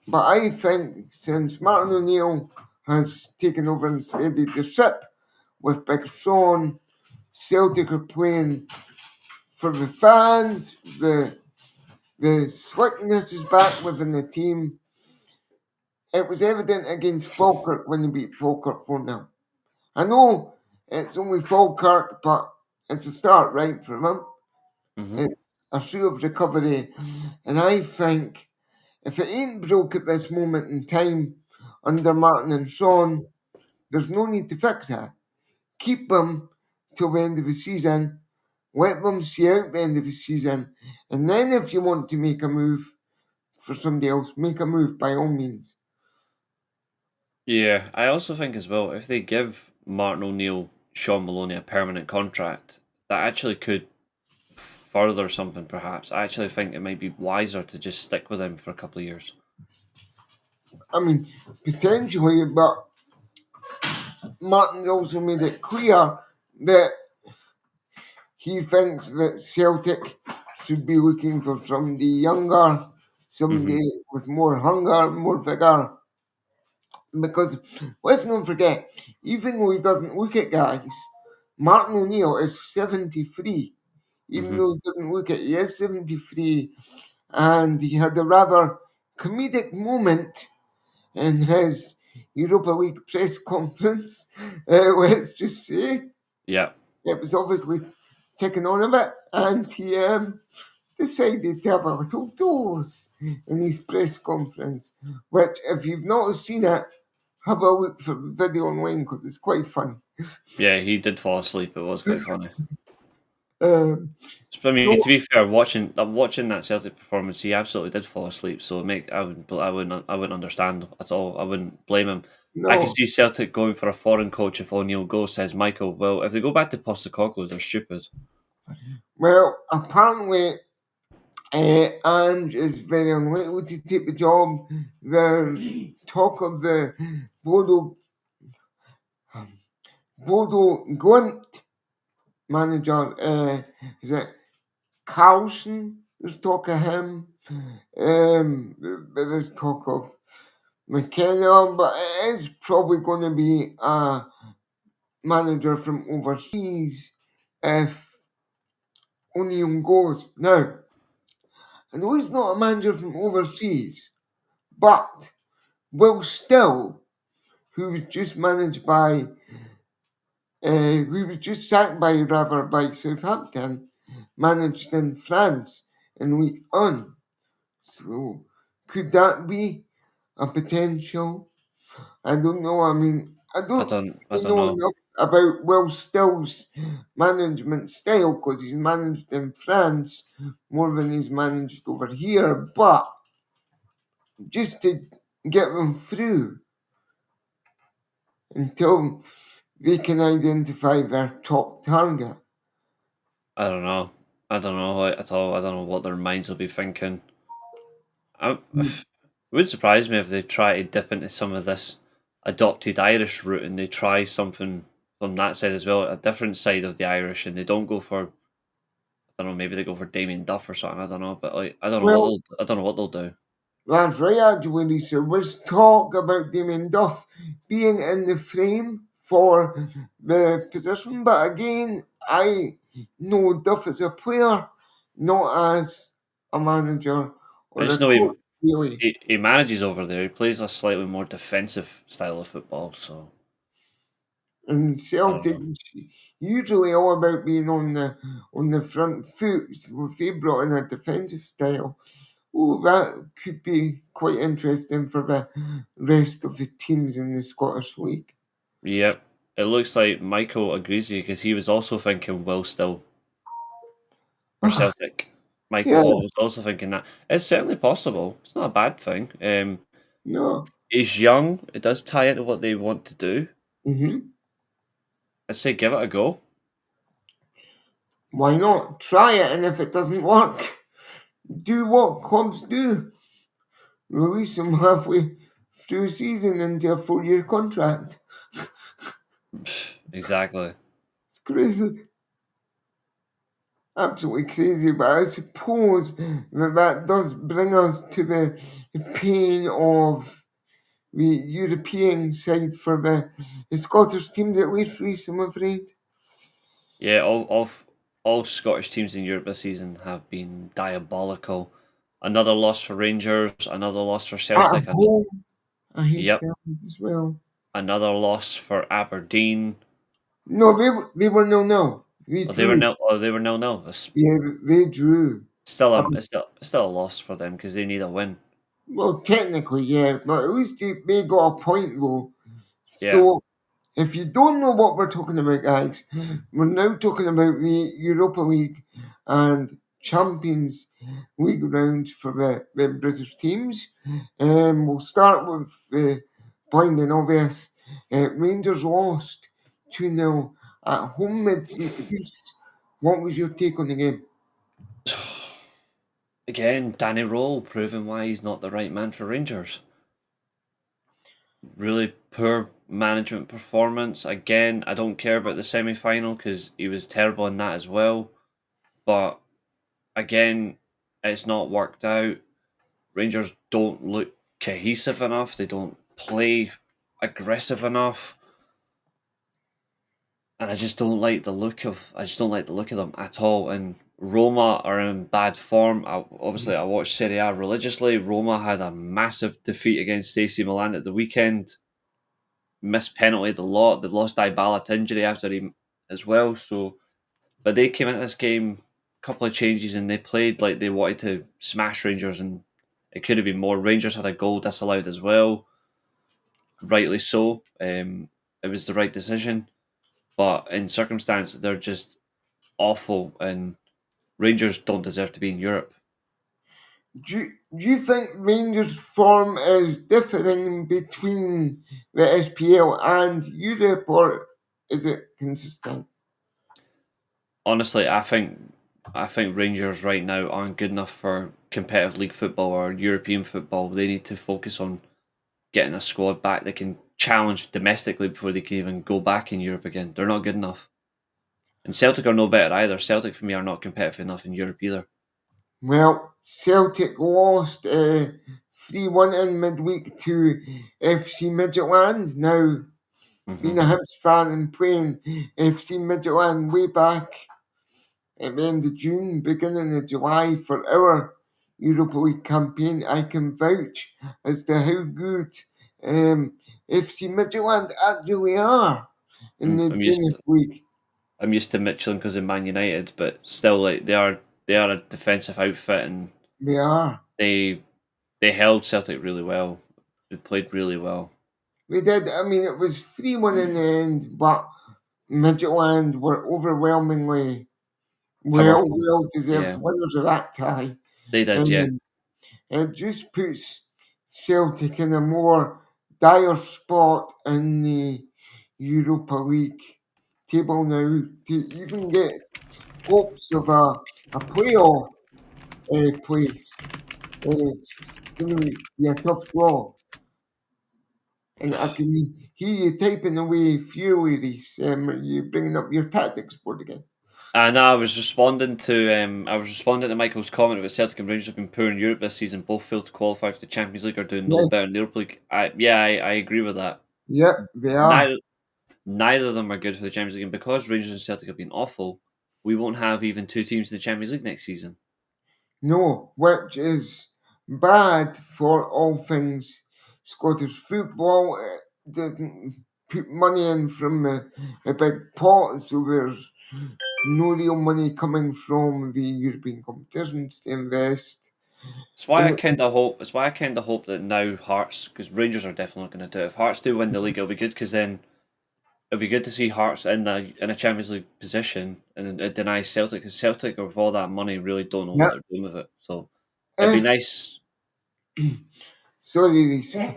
But I think since Martin O'Neill has taken over and steadied the ship with Big Sean, Celtic are playing for the fans. The slickness is back within the team. It was evident against Falkirk when they beat Falkirk 4-0. I know it's only Falkirk, but it's a start, right, for them.
Hmm.
It's a shoe of recovery. And I think If it ain't broke at this moment in time under Martin and Sean, there's no need to fix that. Keep them till the end of the season. Let them see out the end of the season. And then if you want to make a move for somebody else, make a move by all means.
Yeah, I also think as well, if they give Martin O'Neill, Sean Maloney a permanent contract, that actually could further something perhaps. I actually think it might be wiser to just stick with him for a couple of years.
I mean, potentially, but Martin also made it clear that he thinks that Celtic should be looking for somebody younger,
Hmm.
somebody with more hunger, more vigour. Because let's not forget, even though he doesn't look at guys, Martin O'Neill is 73. Even
Hmm.
though he doesn't look at it, he is 73. And he had a rather comedic moment in his Europa League press conference, let's just say.
Yeah,
It was obviously taken on a bit, and he decided to have a little dose in his press conference, which, if you've not seen it, have a look for the video online because it's quite funny.
yeah, he did fall asleep. It was quite funny.
Um,
I mean,
so,
to be fair, watching that Celtic performance, he absolutely did fall asleep. So I wouldn't understand at all. I wouldn't blame him. I can
no,
see Celtic going for a foreign coach if O'Neill goes. Says Michael. Well, if they go back to Postecoglou, they're stupid.
well, apparently, Ange is very unlikely to take the job. There's talk of the Bodo, Bodo Glimt manager, is it Carlson? There's talk of him. There's talk of McKenna, but it is probably going to be a manager from overseas if O'Neill goes. Now, I know he's not a manager from overseas, but Will Still, who was just managed by, who was just sacked by Southampton, managed in France in League One. So, could that be a potential? I don't know. I mean, I
I
don't
don't. I
really
don't
know
know.
enough about Will Still's management style because he's managed in France more than he's managed over here. But just to get them through until they can identify their top target.
I don't know. I don't know at all. I don't know what their minds will be thinking. It would surprise me if they try to dip into some of this adopted Irish route and they try something from that side as well, a different side of the Irish, and they don't go for. I don't know. Maybe they go for Damien Duff or something. I don't know, but like I don't know what
Well,
they'll. I don't know what they'll do.
that's right, actually. So let's talk about Damien Duff being in the frame for the position. But again, I know Duff as a player, not as a manager
I
or
just
a
know
coach, really.
he manages over there. He plays a slightly more defensive style of football. So
And
I don't
Celtic
know.
usually all about being on the front foot. So if they brought in a defensive style, oh, that could be quite interesting for the rest of the teams in the Scottish League.
Yep. It looks like Michael agrees with you because he was also thinking Will Still for Celtic.
Yeah,
Michael was also thinking that. It's certainly possible. It's not a bad thing.
no.
He's young. It does tie into what they want to do.
Hmm.
I'd say give it a go.
Why not? Try it, and if it doesn't work, do what clubs do. Release them halfway through a season into a 4-year contract.
Exactly.
It's crazy. Absolutely crazy, but I suppose that does bring us to the pain of the European side for the Scottish teams, at least, Reece, I'm afraid.
Yeah, all Scottish teams in Europe this season have been diabolical. Another loss for Rangers, another loss for
At
Celtic,
home, I hate
yep,
Scotland as well.
another loss for Aberdeen.
No, they were no. They drew.
They were nil. It's
Yeah, they drew.
still it's still a loss for them because they need a win.
Well, technically, yeah, but at least they got a point though.
Yeah.
So, if you don't know what we're talking about, guys, we're now talking about the Europa League and Champions League rounds for the British teams. We'll start with the blind and obvious. Rangers lost 2-0 at home midweek. Reece, what was your take on the game?
Again, Danny Roll proving why he's not the right man for Rangers. Really poor management performance. Again, I don't care about the semi final because he was terrible in that as well. But again, it's not worked out. Rangers don't look cohesive enough. They don't play aggressive enough. And I just don't like the look of them at all. And Roma are in bad form. I watched Serie A religiously. Roma had a massive defeat against AC Milan at the weekend. Missed penalty the lot. They've lost Dybala to injury after him as well. So, but they came into this game, a couple of changes, and they played like they wanted to smash Rangers, and it could have been more. Rangers had a goal disallowed as well, rightly so. It was the right decision, but in circumstance, they're just awful, and Rangers don't deserve to be in Europe.
Do you think Rangers' form is differing between the SPL and Europe, or is it consistent?
Honestly, I think Rangers right now aren't good enough for competitive league football or European football. They need to focus on getting a squad back that can challenge domestically before they can even go back in Europe again. They're not good enough. And Celtic are no better either. Celtic for me are not competitive enough in Europe either.
Well, Celtic lost 3-1 in midweek to FC Midtjylland. Now, being
Hmm.
a Hibs fan and playing FC Midtjylland way back at the end of June, beginning of July for our Europa League campaign, I can vouch as to how good FC Midtjylland actually are in the
I'm used to
Danish league.
I'm used to Michelin because of Man United, but still, like they are a defensive outfit, and
They are.
they they held Celtic really well. They played really well.
We did. I mean, it was 3-1 in the end, but Midtjylland were overwhelmingly
Powerful.
well deserved
Yeah,
winners of that tie.
they did. Yeah,
And it just puts Celtic in a more dire spot in the Europa League table now to even get hopes of a playoff place. It's going to be a tough draw. And I can hear you typing away furiously. Are you bringing up your tactics board again?
and I was responding to Michael's comment about Celtic and Rangers have been poor in Europe this season. Both failed to qualify for the Champions League or doing no better
Yes.
in the Europa League. I agree with that.
Yep, they are.
Neither of them are good for the Champions League, and because Rangers and Celtic have been awful, we won't have even two teams in the Champions League next season.
No, which is bad for all things Scottish football. It doesn't put money in from a big pot, so there's no real money coming from the European competitions to invest.
It's why
And
I kind of hope. It's why I kind of hope that now Hearts, because Rangers are definitely not going to do it. If Hearts do win the league, it'll be good because then it'll be good to see Hearts in a Champions League position, and it denies Celtic because Celtic with all that money really don't know what
yeah,
they're doing with it. So it'd be
if
nice.
sorry, Lisa.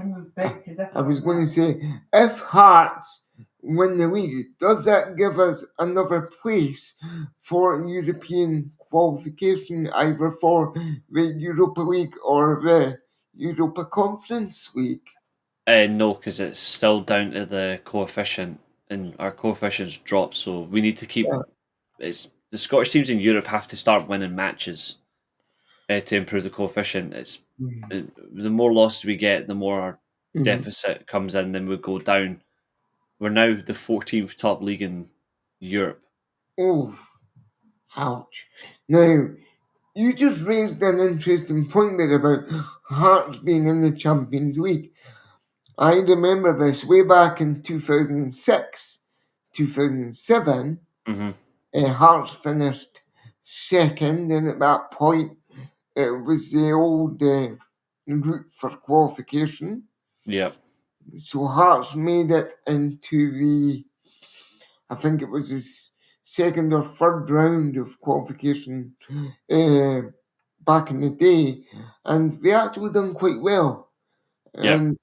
I was going to say, if Hearts win the league, does that give us another place for European qualification, either for the Europa League or the Europa Conference League?
No, because it's still down to the coefficient, and our coefficient's dropped. So we need to keep.
Yeah.
It's the Scottish teams in Europe have to start winning matches to improve the coefficient. The more losses we get, the more our
Mhm.
deficit comes in, then we go down. We're now the 14th top league in Europe.
Oh, ouch. Now, you just raised an interesting point there about Hearts being in the Champions League. I remember this way back in 2006, 2007.
Hmm.
Hearts finished second, and at that point, it was the old route for qualification.
Yeah.
So Hearts made it into I think it was his second or third round of qualification uh, back in the day, and they actually done quite well.
Yeah.
And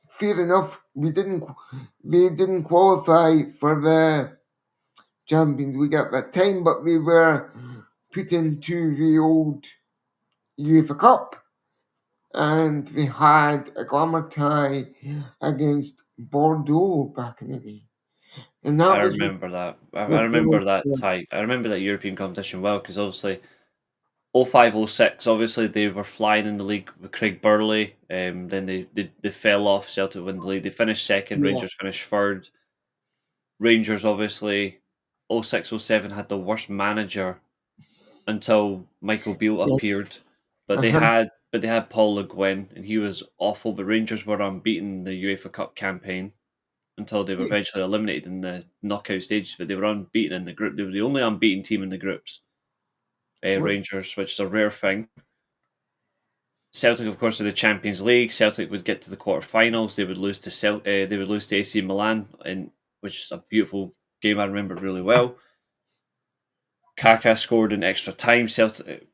fair enough, we didn't qualify for the Champions League at that time, but we were put into the old UEFA Cup, and we had a glamour tie against Bordeaux back in the day, and
I
that was
remember that. I
with
remember that tie. I remember that European competition well because obviously 05, 06, obviously they were flying in the league with Craig Burley. Then they fell off. Celtic win the league. They finished second.
yeah,
Rangers finished third. Rangers obviously 06, 07 had the worst manager until Michael Beale
yeah,
appeared. But
uh-huh,
they had Paul Le Guen and he was awful. But Rangers were unbeaten in the UEFA Cup campaign until they were eventually eliminated in the knockout stages. But they were unbeaten in the group. They were the only unbeaten team in the groups. Rangers, which is a rare thing. Celtic, of course, in the Champions League. Celtic would get to the quarterfinals. They would lose to they would lose to AC Milan, which is a beautiful game. I remember really well. Kaká scored in extra time. Celtic,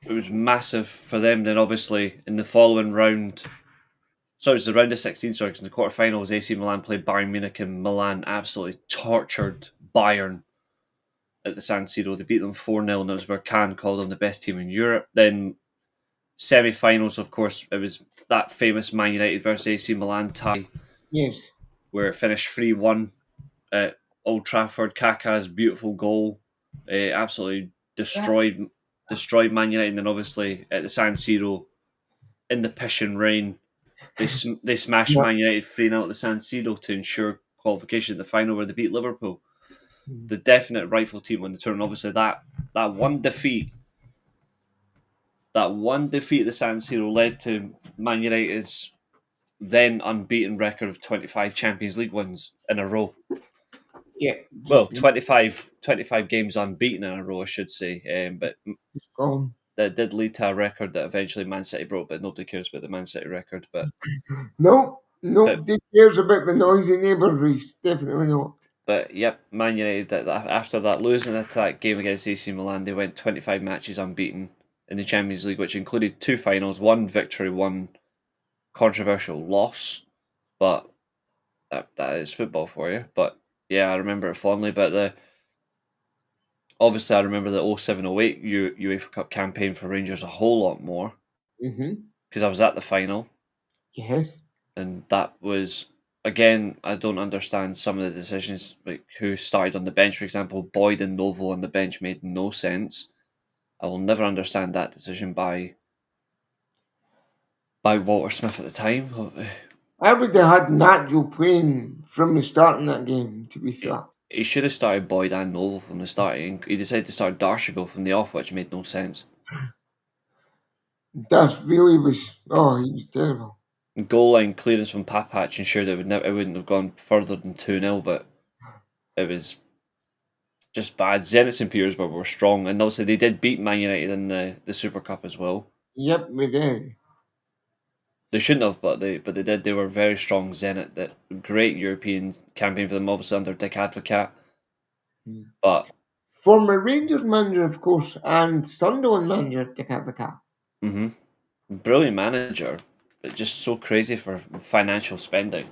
it was massive for them. Then, obviously, in the following round, so it was the round of 16. Sorry, 'cause in the quarterfinals, AC Milan played Bayern Munich, and Milan absolutely tortured Bayern at the San Siro. They beat them 4-0, and that was where Kahn called them the best team in Europe. Then semi-finals, of course, it was that famous Man United versus AC Milan tie
yes,
where it finished 3-1 at Old Trafford. Kaká's beautiful goal absolutely destroyed Man United, and then obviously at the San Siro in the pissing rain, they smashed
yeah,
Man United 3-0 at the San Siro to ensure qualification at the final where they beat Liverpool. The definite rightful team on the tour, and obviously that one defeat at the San Siro led to Man United's then unbeaten record of 25 Champions League wins in a row.
yeah,
Well,
just
25 games unbeaten in a row, I should say. But
gone.
that did lead to a record that eventually Man City broke, but nobody cares about the Man City record.
No,
But
nobody cares about the noisy neighbour, Reece. Definitely not.
but yep, Man United after that losing that game against AC Milan, they went 25 matches unbeaten in the Champions League, which included two finals, one victory, one controversial loss. But that is football for you. But yeah, I remember it fondly. But obviously I remember the 07-08 UEFA Cup campaign for Rangers a whole lot more
Mm-hmm.
because I was at the final,
Yes.
and that was again I don't understand some of the decisions like who started on the bench. For example, Boyd and Novo on the bench made no sense. I will never understand that decision by Walter Smith at the time.
I would have had Nacho playing from the start in that game, to be fair.
He should have started Boyd and Novo from the start. He decided to start Darsheville from the off, which made no sense.
That really was, oh, he was terrible.
Goal line clearance from Papach ensured it wouldn't have gone further than 2-0, but it was just bad. Zenit St. Petersburg were strong, and also they did beat Man United in the Super Cup as well.
Yep, we did.
They shouldn't have, but they did. They were very strong. Zenit, that great European campaign for them, obviously under Dick Advocat. But
Former Rangers manager, of course, and Sunderland manager, Dick Advocat.
brilliant manager, but just so crazy for financial spending.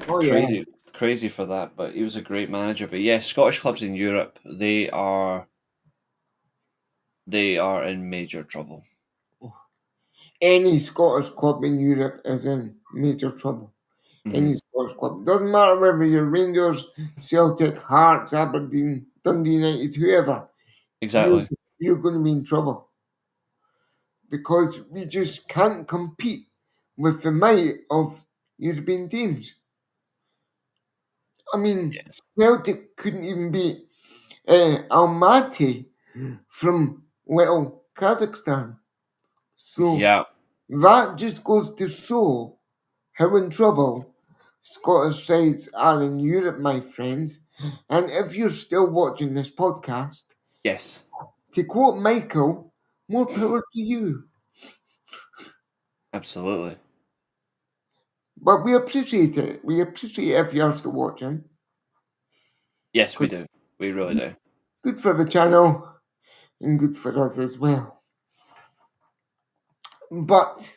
Oh, yeah.
Crazy for that. But he was a great manager. But yeah, Scottish clubs in Europe, they are in major trouble.
Any Scottish club in Europe is in major trouble.
Hmm.
Any Scottish club. Doesn't matter whether you're Rangers, Celtic, Hearts, Aberdeen, Dundee United, whoever. You're,
Exactly.
you're going to be in trouble. Because we just can't compete with the might of European teams. I mean,
Yeah.
Celtic couldn't even beat Almaty from little Kazakhstan. So
Yeah.
that just goes to show how in trouble Scottish sides are in Europe, my friends. And if you're still watching this podcast,
Yes.
to quote Michael, more power to you.
Absolutely.
But we appreciate it. We appreciate if you're still watching.
Yes, we
'Cause
do. We really do.
good for the channel and good for us as well. But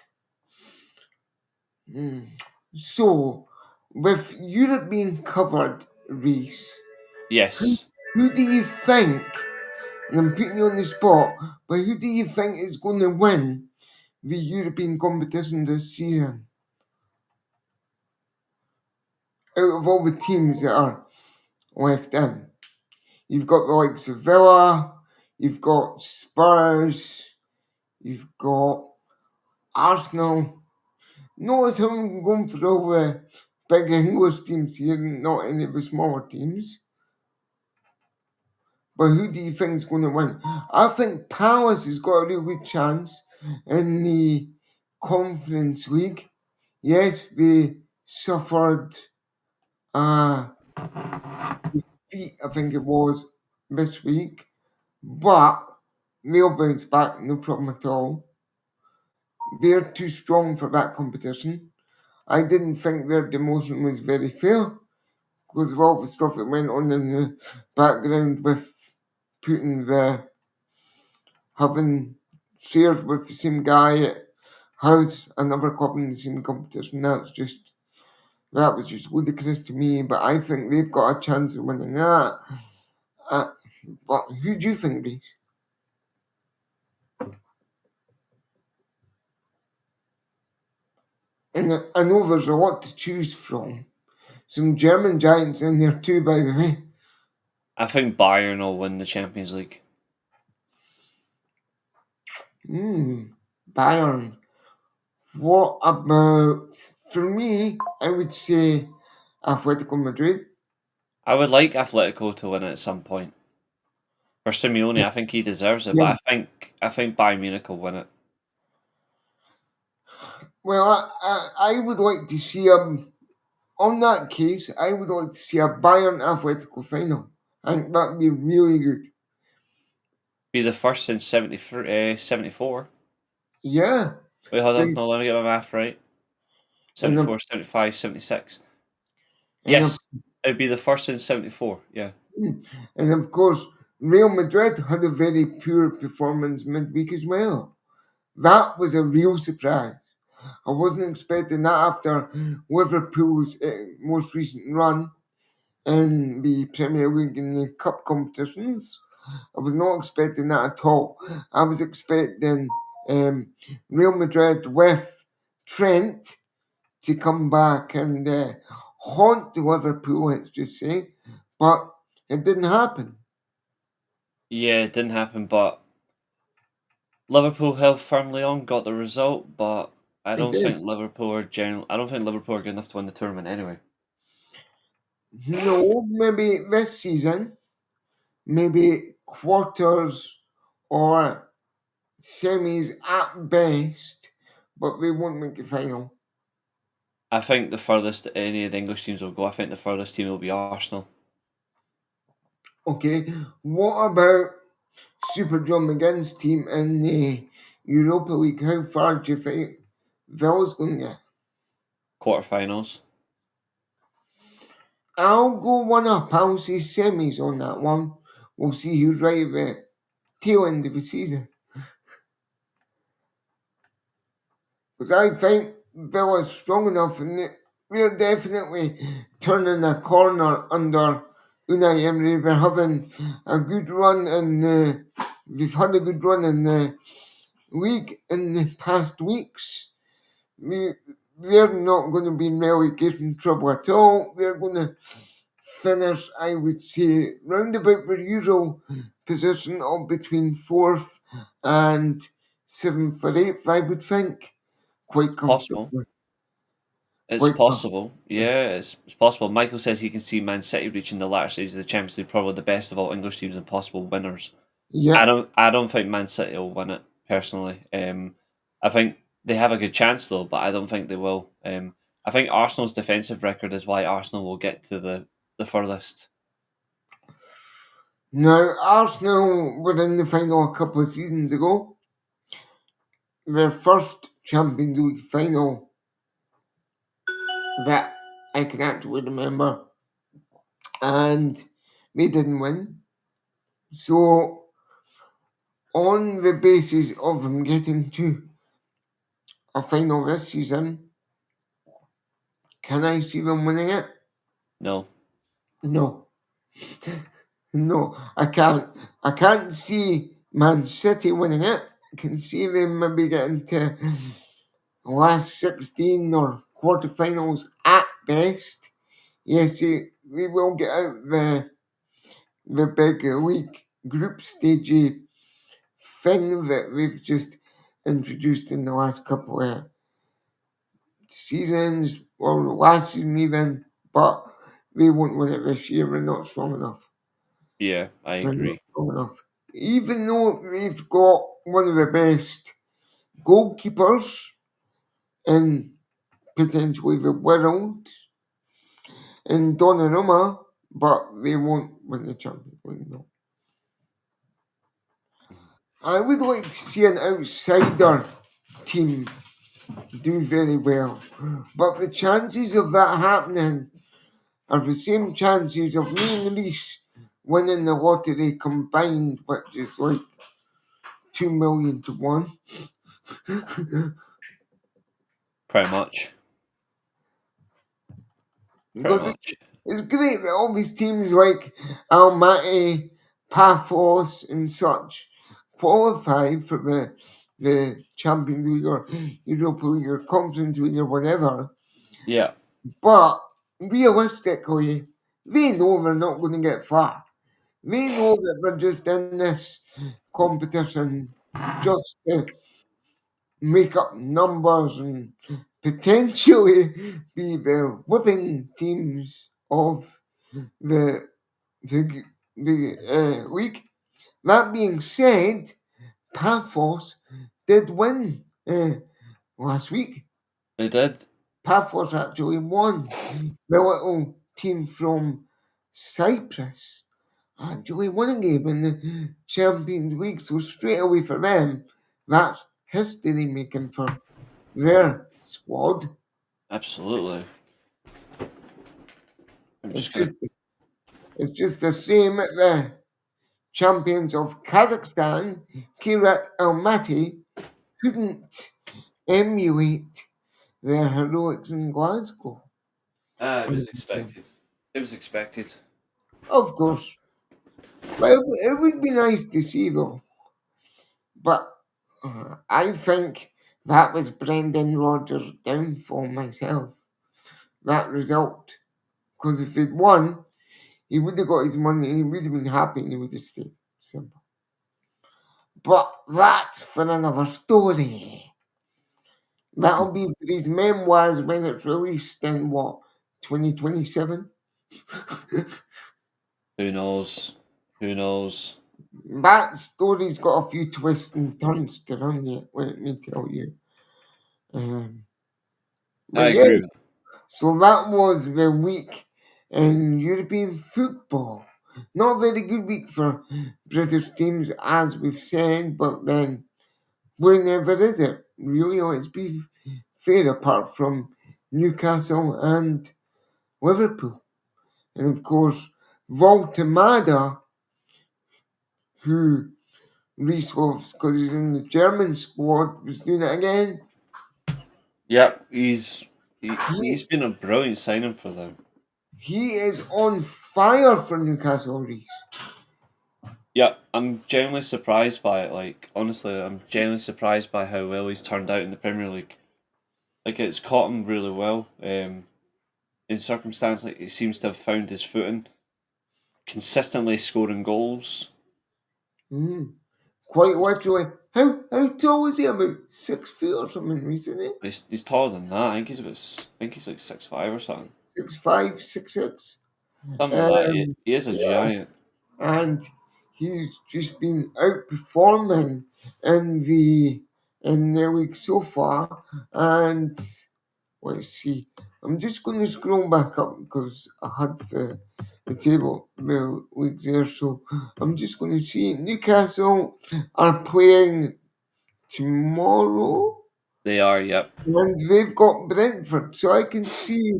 so with Europe being covered, Reece, who,
Yes.
who do you think? And I'm putting you on the spot, but who do you think is going to win the European competition this season? Out of all the teams that are left in, you've got the likes of Villa, you've got Spurs, you've got Arsenal. Notice how I'm going for all the big English teams here, not any of the smaller teams. But who do you think is going to win? I think Palace has got a real good chance in the Conference League. Yes, they suffered a defeat, I think it was, this week, but they'll bounce back, no problem at all. They're too strong for that competition. I didn't think their demotion was very fair because of all the stuff that went on in the background with putting the having shares with the same guy at House, another club in the same competition. That was just ludicrous to me. But I think they've got a chance of winning that. But who do you think, Reece? And I know there's a lot to choose from. Some German giants in there too, by the way.
I think Bayern will win the Champions League.
Bayern. What about, for me, I would say Atletico Madrid.
I would like Atletico to win it at some point. For Simeone, I think he deserves it,
Yeah.
but I think Bayern Munich will win it.
Well, I would like to see on that case, I would like to see a Bayern Atletico final. I think that'd be really good.
Be the first since 74.
Yeah.
Wait, hold on.
They-
No, let me get my math right.
And,
74, 75, 76.
and, of,
Yes, it'd be the first since 74. Yeah.
and of course, Real Madrid had a very poor performance midweek as well. That was a real surprise. I wasn't expecting that after Liverpool's most recent run in the Premier League and the cup competitions. I was not expecting that at all. I was expecting Real Madrid with Trent to come back and haunt Liverpool, let's just say, but it didn't happen.
Yeah, it didn't happen, but Liverpool held firmly on, got the result, but I
It
don't
did.
think Liverpool are I don't think Liverpool are good enough to win the tournament anyway.
No, maybe this season, maybe quarters or semis at best, but we won't make the final.
I think the furthest any of the English teams will go, I think the furthest team will be Arsenal.
Okay, what about Super John McGinn's team in the Europa League? How far do you think Villa's going to get?
Quarterfinals.
I'll go one up. I'll say semis on that one. We'll see who's right at the tail end of the season. Because I think Villa's strong enough and they're definitely turning a corner under Unai Emery. They're having a good run and we've had a good run in the league in the past weeks. They're not going to be in relegation trouble at all. They're going to finish, I would say, round about the usual position of between fourth and seventh or eighth, I would think. Quite
Possible.
comfortably.
It's
Quite
possible.
comfortably.
Yeah, it's possible. Michael says he can see Man City reaching the latter stages of the Champions League, probably the best of all English teams and possible winners.
Yeah.
I don't think Man City will win it personally. I think they have a good chance though, but I don't think they will. I think Arsenal's defensive record is why Arsenal will get to the furthest.
Now, Arsenal were in the final a couple of seasons ago. Their first Champions League final that I can actually remember, and they didn't win. So, on the basis of them getting to a final this season, can I see them winning it?
No.
No. No, I can't. I can't see Man City winning it. I can see them maybe getting to last 16 or quarterfinals at best. Yes, we will get out the big league group stage thing that we've just introduced in the last couple of seasons, or last season even, but we won't win it this year. We're not strong enough.
Yeah, I
We're not
agree.
strong enough. Even though we've got one of the best goalkeepers in potentially the world in Donnarumma, but they won't win the Champions League. No. I would like to see an outsider team do very well, but the chances of that happening are the same chances of me and Reece winning the lottery combined, which is like 2 million to 1.
Pretty much. Pretty
Because
much.
it's great that all these teams like Almaty, Paphos, and such qualify for the Champions League or Europa League or Conference League or whatever.
Yeah.
But realistically, they know they're not going to get far. They know that they're just in this competition just to make up numbers and potentially be the whipping teams of the the league. That being said, Paphos did win last week.
They did.
Paphos actually won. The little team from Cyprus actually won a game in the Champions League. So straight away for them, that's history making for their squad.
Absolutely. I'm
It's
just gonna
just it's just the same at the champions of Kazakhstan, Kirat Almaty, couldn't emulate their heroics in Glasgow.
it was
And,
expected. It was expected.
of course, but it would be nice to see though. But I think that was Brendan Rodgers' downfall myself. That result, because if he'd won, he would have got his money. He would have been happy, and he would have stayed. Simple. But that's for another story. That'll be for his memoirs when it's released in what, 2027?
Who knows? Who knows?
That story's got a few twists and turns to run yet, let me tell you. Um,
I
but
agree.
yes, so that was the week in European football. Not a very good week for British teams, as we've said, but then whenever is it? Really, let's be fair, apart from Newcastle and Liverpool. And of course, Voltemada, who Reece loves because he's in the German squad, was doing it again.
Yep,
He,
he's been a brilliant signing for them.
he is on fire for Newcastle, Reece.
Yeah, I'm genuinely surprised by it. Like, honestly, I'm genuinely surprised by how well he's turned out in the Premier League. Like, it's caught him really well. In circumstance, like he seems to have found his footing, consistently scoring goals.
Mm, quite literally. How tall is he? About 6 feet or something, recently?
He's taller than that. I think he's like 6'5" or something.
6'5", 6'6".
Something like that.
Um,
He is a
yeah,
giant.
and he's just been outperforming in the league so far. And let's see, I'm just going to scroll back up because I had the table the leagues there. So I'm just going to see Newcastle are playing tomorrow.
They are, yep.
And they've got Brentford, so I can see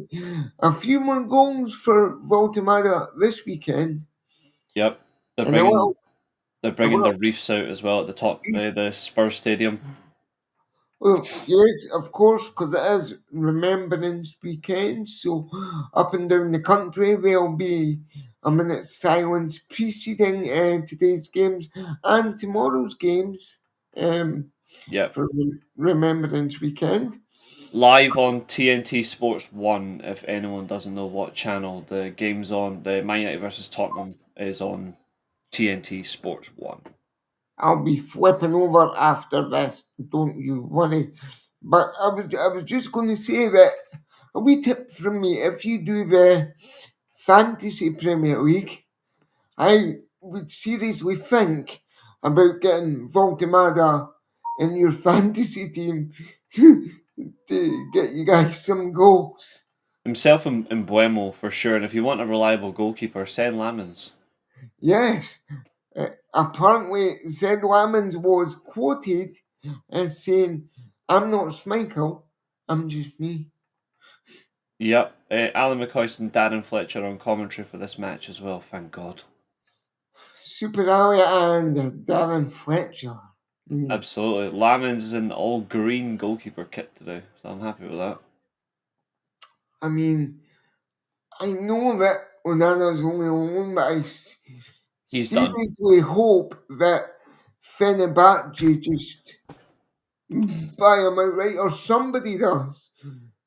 a few more goals for Voltemada this weekend.
Yep. They're
And a
bringing
little,
they're
a
bringing the
little,
reefs out as well at the top, the Spurs Stadium.
well, yes, of course, because it is Remembrance Weekend, so up and down the country there'll be a minute's silence preceding today's games and tomorrow's games
Yep.
for Remembrance Weekend.
Live on TNT Sports 1, if anyone doesn't know what channel the game's on. The Man United versus Tottenham is on TNT Sports 1.
I'll be flipping over after this, don't you worry. But I was just going to say that a wee tip from me: if you do the fantasy Premier League, I would seriously think about getting Voltemada in your fantasy team to get you guys some goals.
Himself and Buemo for sure, and if you want a reliable goalkeeper, send Lamens.
Yes, apparently Zed Lamans was quoted as saying, "I'm not Schmeichel, I'm just me."
Yep. Alan McCoist and Darren Fletcher on commentary for this match as well, thank God.
Super Ali and Darren Fletcher.
Absolutely. Lamens is in all green goalkeeper kit today, so I'm happy with that.
I mean, I know that Onana's only on loan, but
He's done.
seriously hope that Fenerbahce just buy him outright, or somebody does,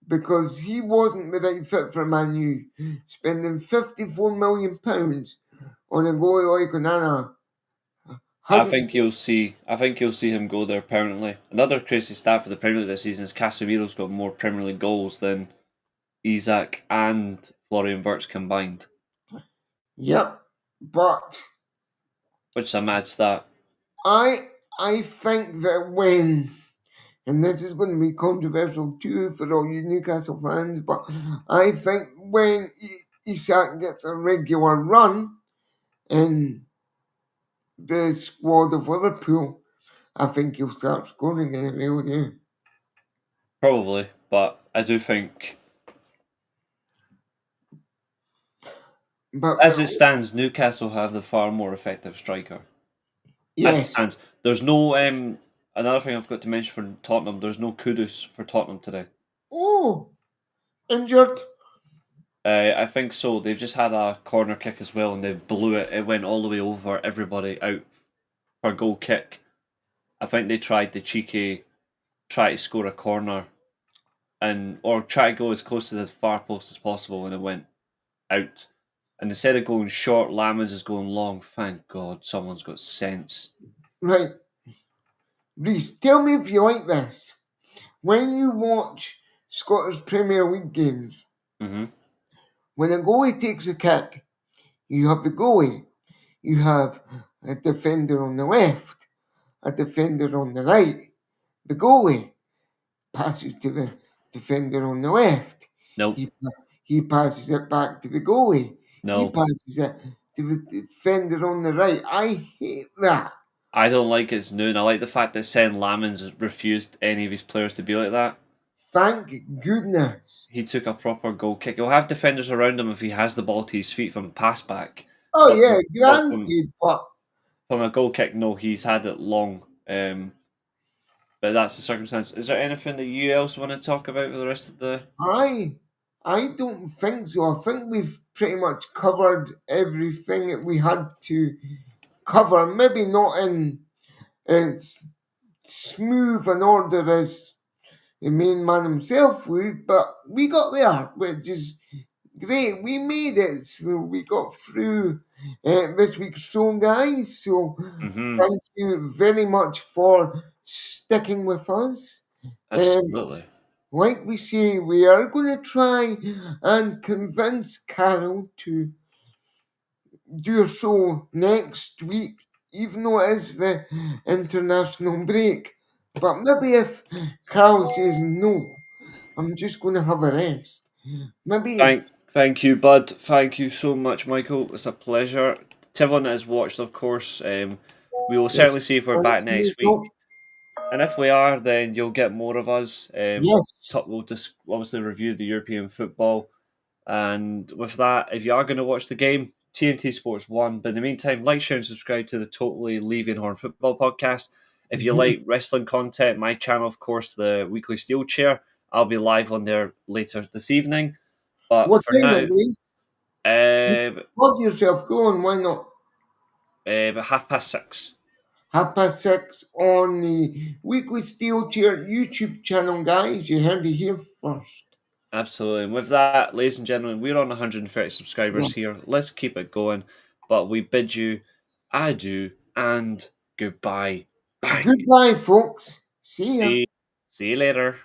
because he wasn't the right fit for Man U. Spending £54 million on a goalie like Onana
I
hasn't.
think you'll see. I think you'll see him go there permanently. Another crazy stat for the Premier League this season is Casemiro's got more Premier League goals than Isak and Florian Wirtz combined,
Yep, but
which is a mad stat.
I think that when, and this is going to be controversial too for all you Newcastle fans, but I think when Isak gets a regular run in the squad of Liverpool, I think he'll start scoring again. I really do.
Probably, but I do think,
But
as it stands, Newcastle have the far more effective striker. As it
yes.
stands, there's no. Another thing I've got to mention for Tottenham, there's no Kudus for Tottenham today.
Oh, injured.
I think so. They've just had a corner kick as well, and they blew it. It went all the way over everybody out for a goal kick. I think they tried the cheeky try to score a corner or try to go as close to the far post as possible, and it went out. And instead of going short, Lamens is going long. Thank God, someone's got sense.
Right, Reece, tell me if you like this. When you watch Scottish Premier League games,
Hmm.
when a goalie takes a kick, you have the goalie, you have a defender on the left, a defender on the right. The goalie passes to the defender on the left.
Nope.
He passes it back to the goalie. He
No,
passes it to the defender on the right. I hate that.
I don't like it's noon. I like the fact that Sen Lamens refused any of his players to be like that.
Thank goodness.
He took a proper goal kick. He'll have defenders around him if he has the ball to his feet from a pass back.
Oh
But
yeah,
but from,
granted, but
from a goal kick, no, he's had it long. But that's the circumstance. Is there anything that you else want to talk about with the rest of the?
I don't think so. I think we've pretty much covered everything that we had to cover. Maybe not in as smooth an order as the main man himself would, but we got there, which is great. We made it. So we got through this week's show, guys. So
Hmm.
thank you very much for sticking with us.
Absolutely.
Like we say, we are going to try and convince Carol to do a show next week, even though it is the international break. But maybe if Carol says no, I'm just going to have a rest. Maybe,
Thank you, bud. Thank you so much, Michael. It's a pleasure. To everyone that has watched, of course, we will
yes,
certainly see if we're
thank
back
you.
next week.
No,
And if we are, then you'll get more of us.
Yes.
We'll just obviously review the European football. And with that, if you are going to watch the game, TNT Sports 1. But in the meantime, like, share, and subscribe to the Totally Levy and Horne Football Podcast. If you
Mhm.
like wrestling content, my channel, of course, the Weekly Steel Chair, I'll be live on there later this evening. But
What
for
time
now,
it is? Plug yourself. Go on. Why not?
about 6:30.
6:30 on the Weekly Steel Chair YouTube channel, guys. You heard it here first.
Absolutely. And with that, ladies and gentlemen, we're on 130
Yeah.
subscribers here. Let's keep it going. But we bid you adieu and goodbye. Bang.
Goodbye, folks. See ya.
See you later.